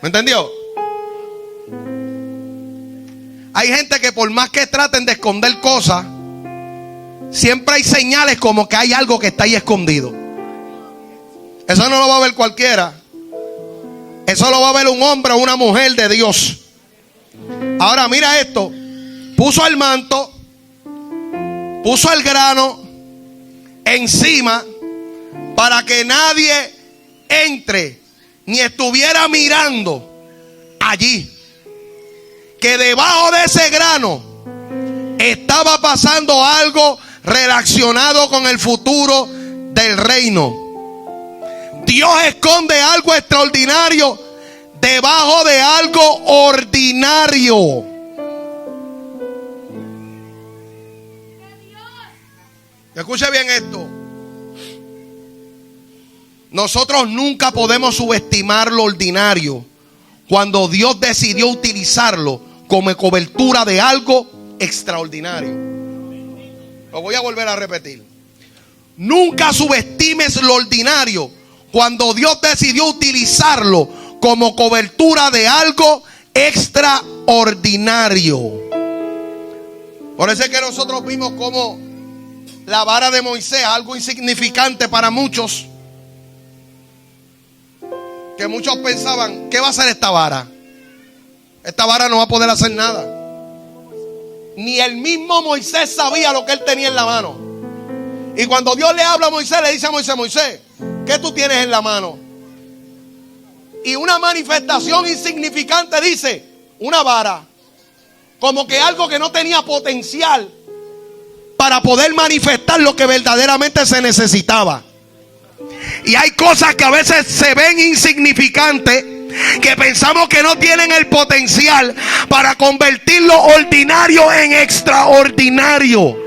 ¿Me entendió? Hay gente que por más que traten de esconder cosas, siempre hay señales como que hay algo que está ahí escondido. Eso no lo va a ver cualquiera. Eso lo va a ver un hombre o una mujer de Dios. Ahora mira esto. Puso el manto, puso el grano encima para que nadie entre ni estuviera mirando allí. Que debajo de ese grano estaba pasando algo relacionado con el futuro del reino. Dios esconde algo extraordinario debajo de algo ordinario. Escuche bien esto. Nosotros nunca podemos subestimar lo ordinario cuando Dios decidió utilizarlo como cobertura de algo extraordinario. Lo voy a volver a repetir. Nunca subestimes lo ordinario cuando Dios decidió utilizarlo como cobertura de algo extraordinario. Por eso es que nosotros vimos como la vara de Moisés, algo insignificante para muchos, que muchos pensaban, ¿qué va a hacer esta vara? Esta vara no va a poder hacer nada. Ni el mismo Moisés sabía lo que él tenía en la mano. Y cuando Dios le habla a Moisés, le dice a Moisés, Moisés, ¿qué tú tienes en la mano? Y una manifestación insignificante dice, una vara. Como que algo que no tenía potencial para poder manifestar lo que verdaderamente se necesitaba. Y hay cosas que a veces se ven insignificantes, que pensamos que no tienen el potencial para convertir lo ordinario en extraordinario.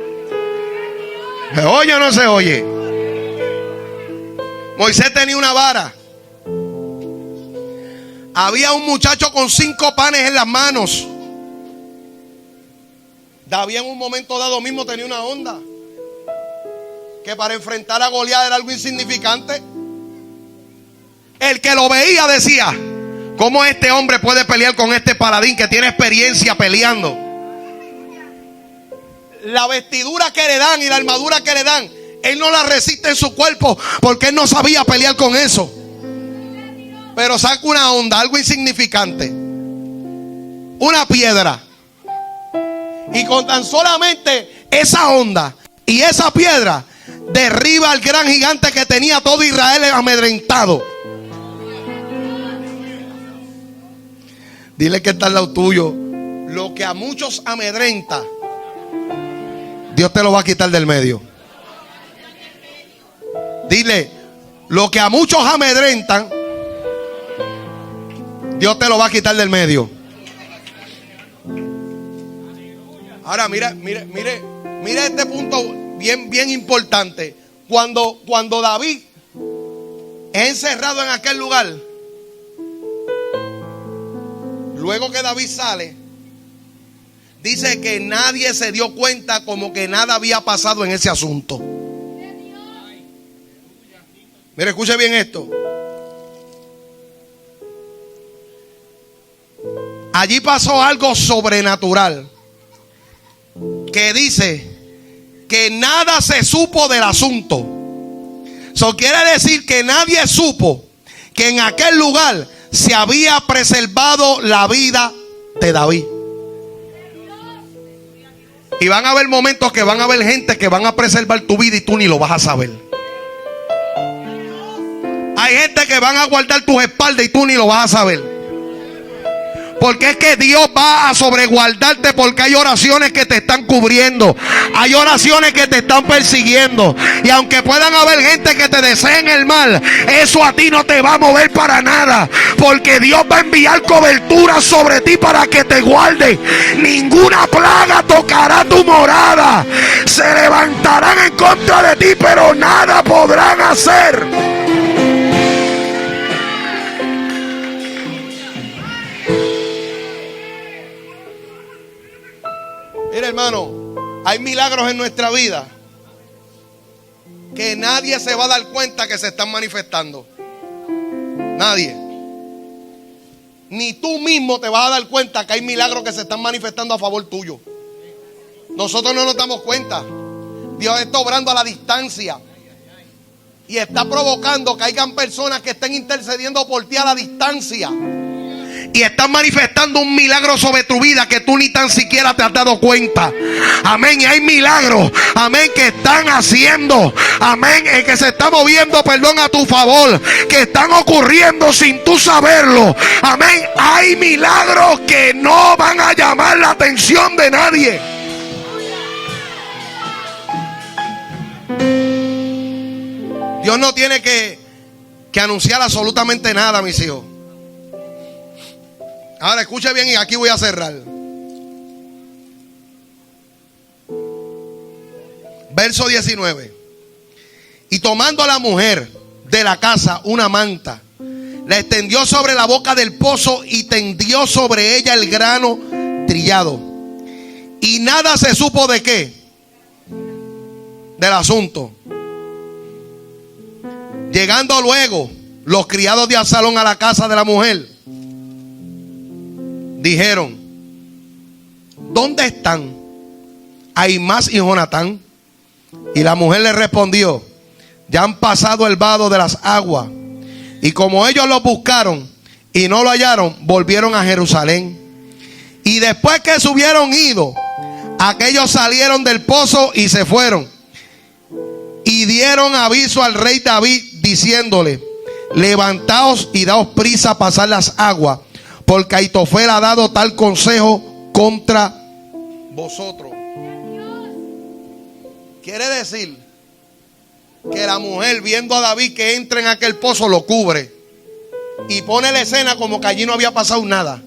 ¿Se oye o no se oye? Moisés tenía una vara. Había un muchacho con 5 panes en las manos. David en un momento dado mismo tenía una onda, que para enfrentar a Goliat era algo insignificante. El que lo veía decía, ¿cómo este hombre puede pelear con este paladín que tiene experiencia peleando? La vestidura que le dan y la armadura que le dan Él no la resiste en su cuerpo porque él no sabía pelear con eso. Pero saca una onda, algo insignificante, una piedra, y con tan solamente esa onda y esa piedra derriba al gran gigante que tenía todo Israel amedrentado. Dile que está al lado tuyo: lo que a muchos amedrenta, Dios te lo va a quitar del medio. Dile: lo que a muchos amedrentan, Dios te lo va a quitar del medio. Ahora mira este punto bien importante. Cuando David es encerrado en aquel lugar, luego que David sale, dice que nadie se dio cuenta, como que nada había pasado en ese asunto. Mire, escuche bien esto. Allí pasó algo sobrenatural, que dice que nada se supo del asunto. Eso quiere decir que nadie supo que en aquel lugar se había preservado la vida de David. Y van a haber momentos que van a haber gente que van a preservar tu vida y tú ni lo vas a saber. Hay gente que van a guardar tus espaldas y tú ni lo vas a saber. Porque es que Dios va a sobreguardarte, porque hay oraciones que te están cubriendo, hay oraciones que te están persiguiendo. Y aunque puedan haber gente que te deseen el mal, eso a ti no te va a mover para nada, porque Dios va a enviar cobertura sobre ti para que te guarde. Ninguna plaga tocará tu morada. Se levantarán en contra de ti, pero nada podrán hacer. Mira, hermano, hay milagros en nuestra vida que nadie se va a dar cuenta que se están manifestando. Nadie. Ni tú mismo te vas a dar cuenta que hay milagros que se están manifestando a favor tuyo. Nosotros no nos damos cuenta. Dios está obrando a la distancia y está provocando que hayan personas que estén intercediendo por ti a la distancia. Y están manifestando un milagro sobre tu vida que tú ni tan siquiera te has dado cuenta. Amén. Y hay milagros, amén, que están haciendo, amén, que se está moviendo, perdón, a tu favor, que están ocurriendo sin tú saberlo. Amén. Hay milagros que no van a llamar la atención de nadie. Dios no tiene que anunciar absolutamente nada, mis hijos. Ahora escuche bien y aquí voy a cerrar. Verso 19. Y tomando a la mujer de la casa una manta, la extendió sobre la boca del pozo y tendió sobre ella el grano trillado. Y nada se supo de qué, del asunto. Llegando luego los criados de Absalón a la casa de la mujer, dijeron: ¿dónde están Ahimás y Jonatán? Y la mujer le respondió: ya han pasado el vado de las aguas. Y como ellos lo buscaron y no lo hallaron, volvieron a Jerusalén. Y después que se hubieron ido, aquellos salieron del pozo y se fueron. Y dieron aviso al rey David, diciéndole: levantaos y daos prisa a pasar las aguas, porque Ahitofel ha dado tal consejo contra vosotros. Quiere decir que la mujer, viendo a David que entra en aquel pozo, lo cubre y pone la escena como que allí no había pasado nada.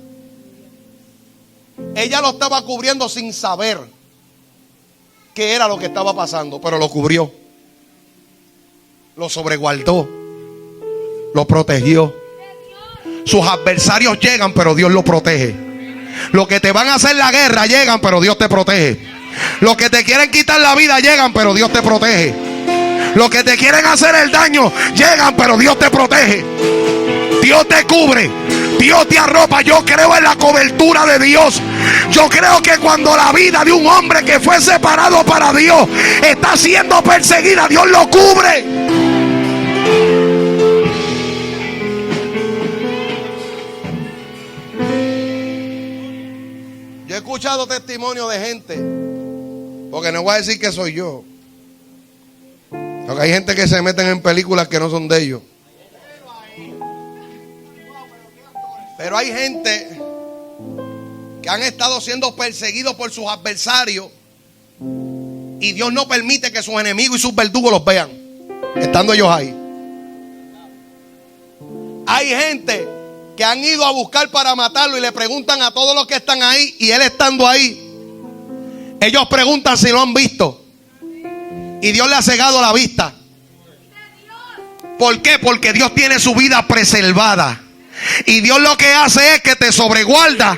Ella lo estaba cubriendo sin saber qué era lo que estaba pasando, pero lo cubrió, lo sobreguardó, lo protegió. Sus adversarios llegan, pero Dios lo protege. Los que te van a hacer la guerra llegan, pero Dios te protege. Los que te quieren quitar la vida llegan, pero Dios te protege. Los que te quieren hacer el daño llegan, pero Dios te protege. Dios te cubre. Dios te arropa. Yo creo en la cobertura de Dios. Yo creo que cuando la vida de un hombre que fue separado para Dios está siendo perseguida, Dios lo cubre. Yo he escuchado testimonios de gente, porque no voy a decir que soy yo, porque hay gente que se meten en películas que no son de ellos. Pero hay gente que han estado siendo perseguidos por sus adversarios y Dios no permite que sus enemigos y sus verdugos los vean, estando ellos ahí. Hay gente que han ido a buscar para matarlo y le preguntan a todos los que están ahí, y él estando ahí, ellos preguntan si lo han visto, y Dios le ha cegado la vista. ¿Por qué? Porque Dios tiene su vida preservada, y Dios lo que hace es que te sobreguarda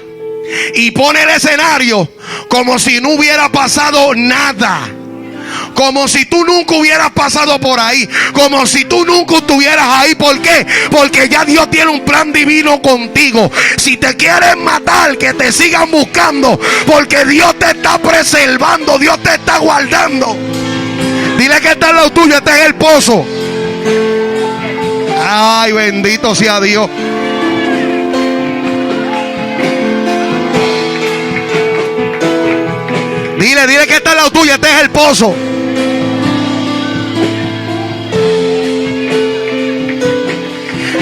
y pone el escenario como si no hubiera pasado nada, como si tú nunca hubieras pasado por ahí, como si tú nunca estuvieras ahí. ¿Por qué? Porque ya Dios tiene un plan divino contigo. Si te quieren matar, que te sigan buscando, porque Dios te está preservando, Dios te está guardando. Dile que está al lado tuyo, este es el pozo. Ay, bendito sea Dios. Dile que está al lado tuyo, este es el pozo.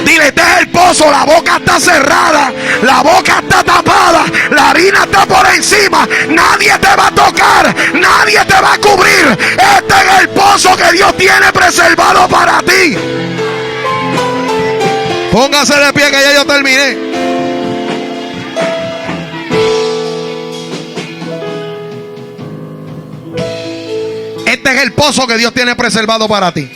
Dile, este es el pozo, la boca está cerrada, la boca está tapada, la harina está por encima, nadie te va a tocar, nadie te va a cubrir. Este es el pozo que Dios tiene preservado para ti. Póngase de pie que ya yo terminé. Este es el pozo que Dios tiene preservado para ti.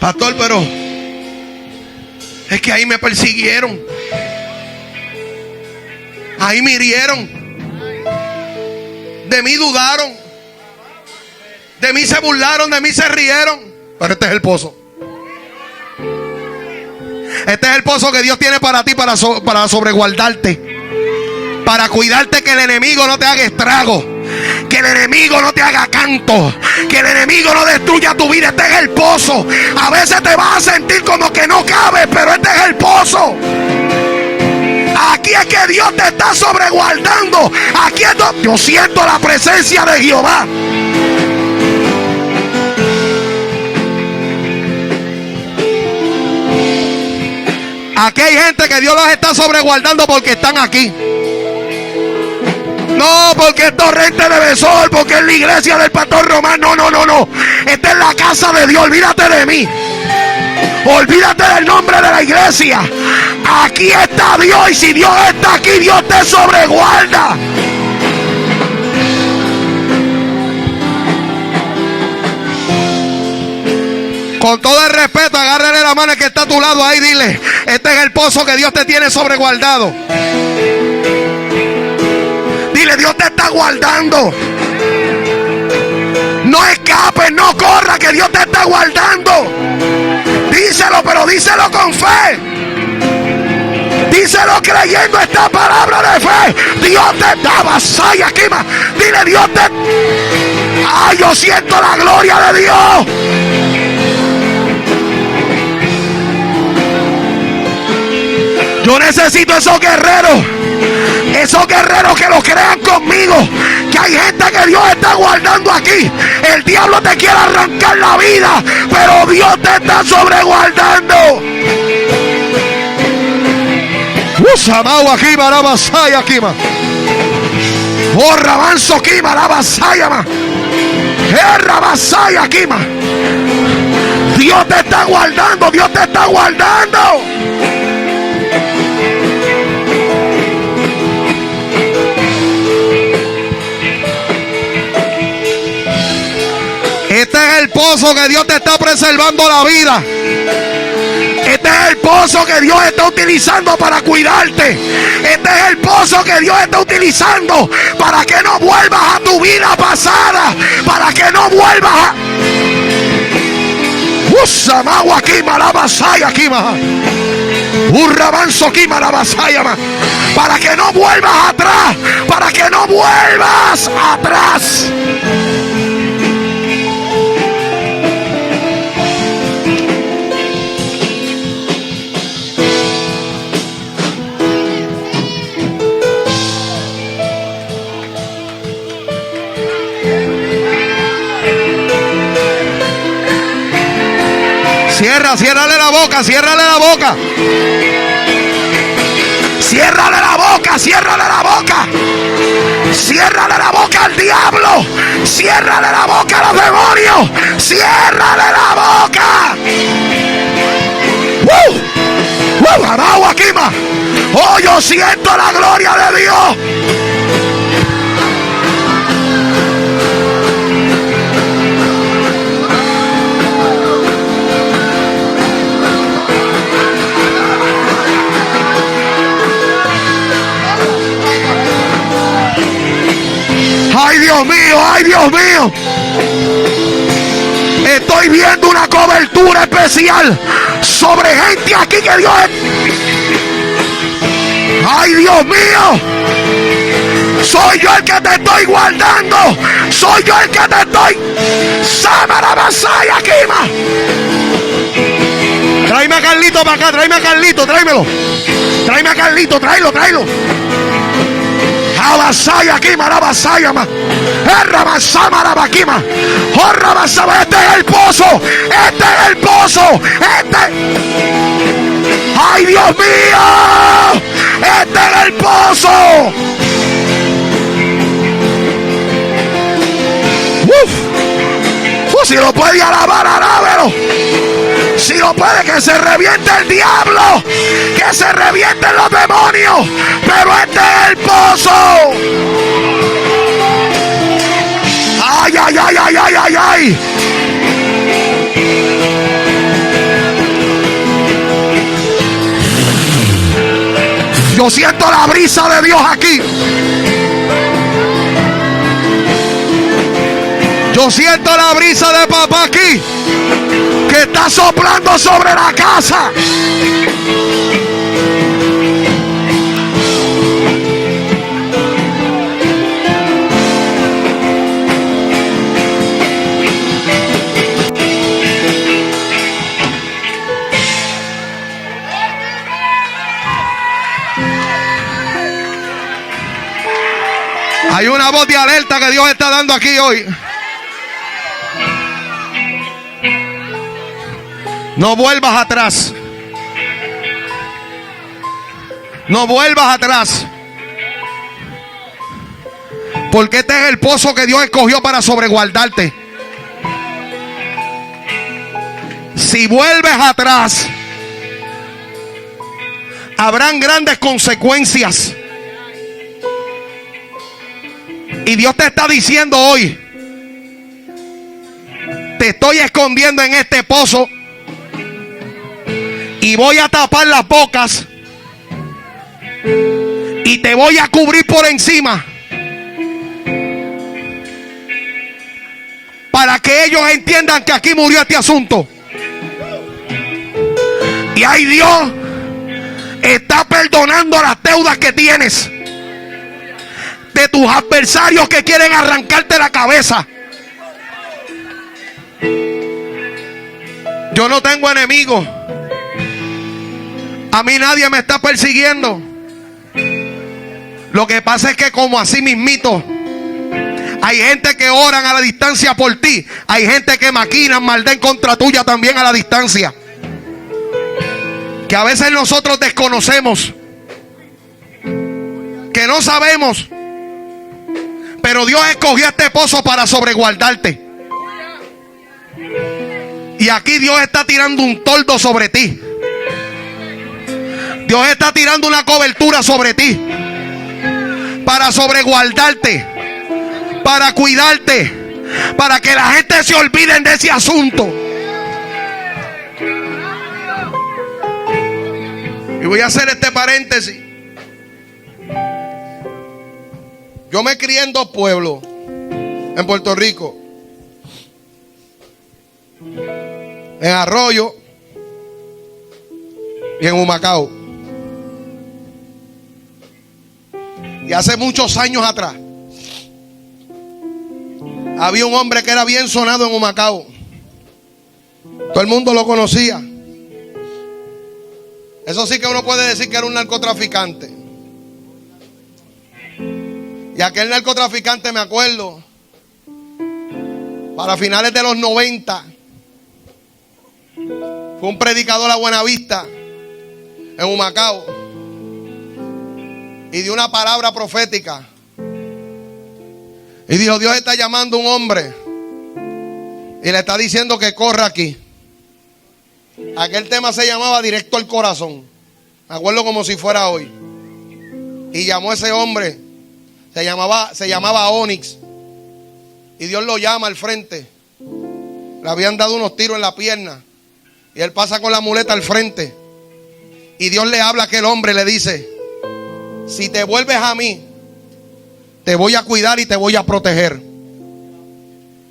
Pastor, pero es que ahí me persiguieron, ahí me hirieron, de mí dudaron, de mí se burlaron, de mí se rieron. Pero este es el pozo. Este es el pozo que Dios tiene para ti, para sobreguardarte, para cuidarte, que el enemigo no te haga estrago, que el enemigo no te haga canto, que el enemigo no destruya tu vida. Este es el pozo. A veces te vas a sentir como que no cabes, pero este es el pozo. Aquí es que Dios te está sobreguardando. Aquí es donde yo siento la presencia de Jehová. Aquí hay gente que Dios los está sobreguardando porque están aquí. No, porque es Torrente de Besor, porque es la iglesia del pastor Román. No. Esta es la casa de Dios. Olvídate de mí. Olvídate del nombre de la iglesia. Aquí está Dios, y si Dios está aquí, Dios te sobreguarda. Con todo el respeto, agárrale la mano al que está a tu lado ahí, dile: este es el pozo que Dios te tiene sobreguardado. Dile: Dios te está guardando. No escapes, no corras, que Dios te está guardando. Díselo, pero díselo con fe. Díselo creyendo esta palabra de fe. Dios te da vasalla, quema. Dile: Dios te... Ay, yo siento la gloria de Dios. Yo necesito esos guerreros que lo crean conmigo, que hay gente que Dios está guardando aquí. El diablo te quiere arrancar la vida, pero Dios te está sobreguardando. Usamau aquí, marabasaya aquí, ma. Oh, rabanzo aquí, marabasaya, ma. Rabasaya aquí, ma. Dios te está guardando, Dios te está guardando. Este es el pozo que Dios te está preservando la vida. Este es el pozo que Dios está utilizando para cuidarte. Este es el pozo que Dios está utilizando para que no vuelvas a tu vida pasada, para que no vuelvas a... Usamawa aquí, malabasaya aquí, Urrabanzo aquí, malabasaya, para que no vuelvas atrás, para que no vuelvas atrás. Ciérrale la boca, ciérrale la boca. Ciérrale la boca, ciérrale la boca. Ciérrale la boca al diablo. Ciérrale la boca a los demonios. Ciérrale la boca. ¡Wow! Aquí más. Oh, yo siento la gloria de Dios. ¡Ay, Dios mío! ¡Ay, Dios mío! Estoy viendo una cobertura especial sobre gente aquí que Dios es... ¡Ay, Dios mío! Soy yo el que te estoy guardando. Soy yo el que te estoy... ¡Samarabasaya, Kima! Tráeme a Carlito para acá, tráeme a Carlito, tráemelo. Tráeme a Carlito, tráelo. Abasaya aquí, marabasaya, errabasama, rabaquima, horrabasama. Este es el pozo, este es el pozo, ¡ay, Dios mío! Este es el pozo. Si lo puede alabar, alábelo. Si lo puede, que se reviente el diablo, que se revienten los demonios, pero este es el pozo. ¡Ay, ay, ay, ay, ay, ay, ay! Yo siento la brisa de Dios aquí. Yo siento la brisa de papá aquí, que está soplando sobre la casa. Hay una voz de alerta que Dios está dando aquí hoy. No vuelvas atrás. No vuelvas atrás. Porque este es el pozo que Dios escogió para sobreguardarte. Si vuelves atrás, habrán grandes consecuencias. Y Dios te está diciendo hoy: te estoy escondiendo en este pozo y voy a tapar las bocas y te voy a cubrir por encima, para que ellos entiendan que aquí murió este asunto. Y ahí Dios está perdonando las deudas que tienes de tus adversarios que quieren arrancarte la cabeza. Yo no tengo enemigos. A mí nadie me está persiguiendo. Lo que pasa es que como así mismito, hay gente que oran a la distancia por ti. Hay gente que maquinan maldad en contra tuya también a la distancia. Que a veces nosotros desconocemos, que no sabemos. Pero Dios escogió este pozo para sobreguardarte. Y aquí Dios está tirando un toldo sobre ti. Dios está tirando una cobertura sobre ti, para sobreguardarte, para cuidarte, para que la gente se olvide de ese asunto. Y voy a hacer este paréntesis. Yo me crié en 2 pueblos en Puerto Rico. en Arroyo y en Humacao. Y hace muchos años atrás había un hombre que era bien sonado en Humacao. Todo el mundo lo conocía. Eso sí que uno puede decir que era un narcotraficante. Y aquel narcotraficante, me acuerdo, para finales de los 90, fue un predicador a Buenavista, en Humacao, y dio una palabra profética. Y dijo: Dios está llamando a un hombre y le está diciendo que corra aquí. Aquel tema se llamaba Directo al Corazón. Me acuerdo como si fuera hoy. Y llamó a ese hombre. Se llamaba Onyx. Y Dios lo llama al frente. Le habían dado unos tiros en la pierna. Y él pasa con la muleta al frente. Y Dios le habla a aquel hombre y le dice: si te vuelves a mí, te voy a cuidar y te voy a proteger.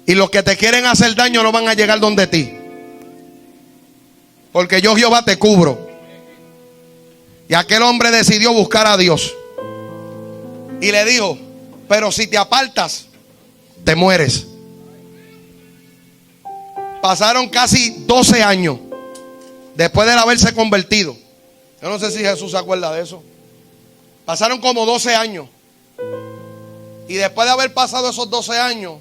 Y los que te quieren hacer daño no van a llegar donde ti. Porque yo, Jehová, te cubro. Y aquel hombre decidió buscar a Dios. Y le dijo: pero si te apartas, te mueres. Pasaron casi 12 años después de él haberse convertido. Yo no sé si Jesús se acuerda de eso. Pasaron como 12 años. Y después de haber pasado esos 12 años,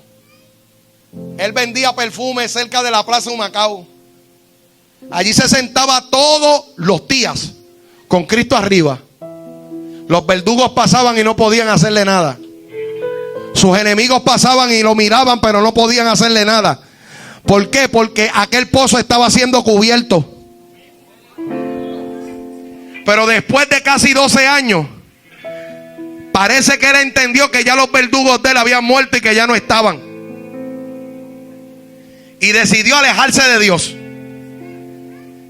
él vendía perfume cerca de la plaza de Humacao. Allí se sentaba todos los días con Cristo arriba. Los verdugos pasaban y no podían hacerle nada. Sus enemigos pasaban y lo miraban, pero no podían hacerle nada. ¿Por qué? Porque aquel pozo estaba siendo cubierto. Pero después de casi 12 años, parece que él entendió que ya los verdugos de él habían muerto y que ya no estaban. Y decidió alejarse de Dios.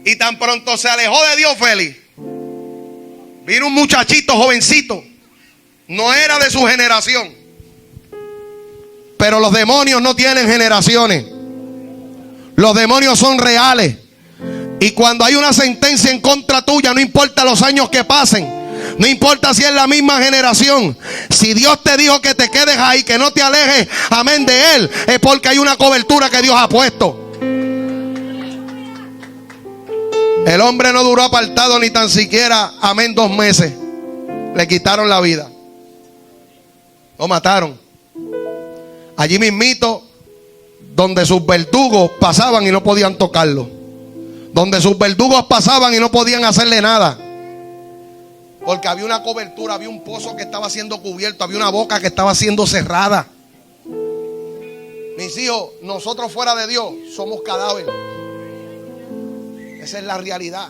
Y tan pronto se alejó de Dios, Félix, vino un muchachito jovencito. No era de su generación. Pero los demonios no tienen generaciones. Los demonios son reales. Y cuando hay una sentencia en contra tuya, no importa los años que pasen, no importa si es la misma generación, si Dios te dijo que te quedes ahí, que no te alejes, amén, de Él, es porque hay una cobertura que Dios ha puesto. El hombre no duró apartado ni tan siquiera, amén, 2 meses. Le quitaron la vida. Lo mataron. Allí mismito, donde sus verdugos pasaban y no podían tocarlo. Donde sus verdugos pasaban y no podían hacerle nada. Porque había una cobertura, había un pozo que estaba siendo cubierto, había una boca que estaba siendo cerrada. Mis hijos, nosotros fuera de Dios somos cadáveres. Esa es la realidad.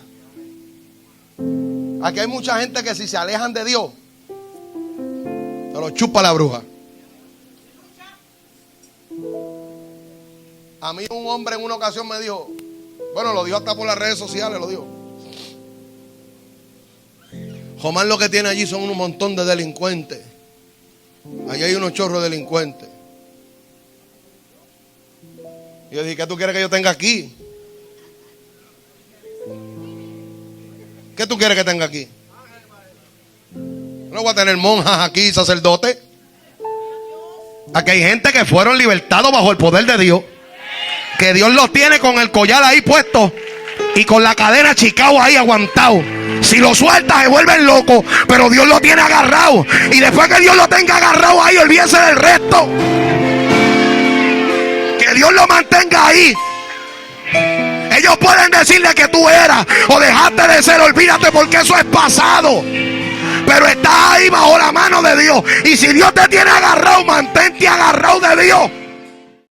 Aquí hay mucha gente que si se alejan de Dios, se lo chupa la bruja. A mí un hombre en una ocasión me dijo, bueno, lo dijo hasta por las redes sociales, lo dijo: Jomán, lo que tiene allí son un montón de delincuentes. Allí hay unos chorros de delincuentes. Y yo dije: ¿qué tú quieres que yo tenga aquí? ¿Qué tú quieres que tenga aquí? No voy a tener monjas aquí, sacerdotes. Aquí hay gente que fueron libertados bajo el poder de Dios. Que Dios los tiene con el collar ahí puesto y con la cadena chicao ahí aguantado. Si lo sueltas se vuelven locos, pero Dios lo tiene agarrado. Y después que Dios lo tenga agarrado ahí, olvídese del resto. Que Dios lo mantenga ahí. Ellos pueden decirle que tú eras o dejaste de ser, olvídate, porque eso es pasado. Pero estás ahí bajo la mano de Dios. Y si Dios te tiene agarrado, mantente agarrado de Dios.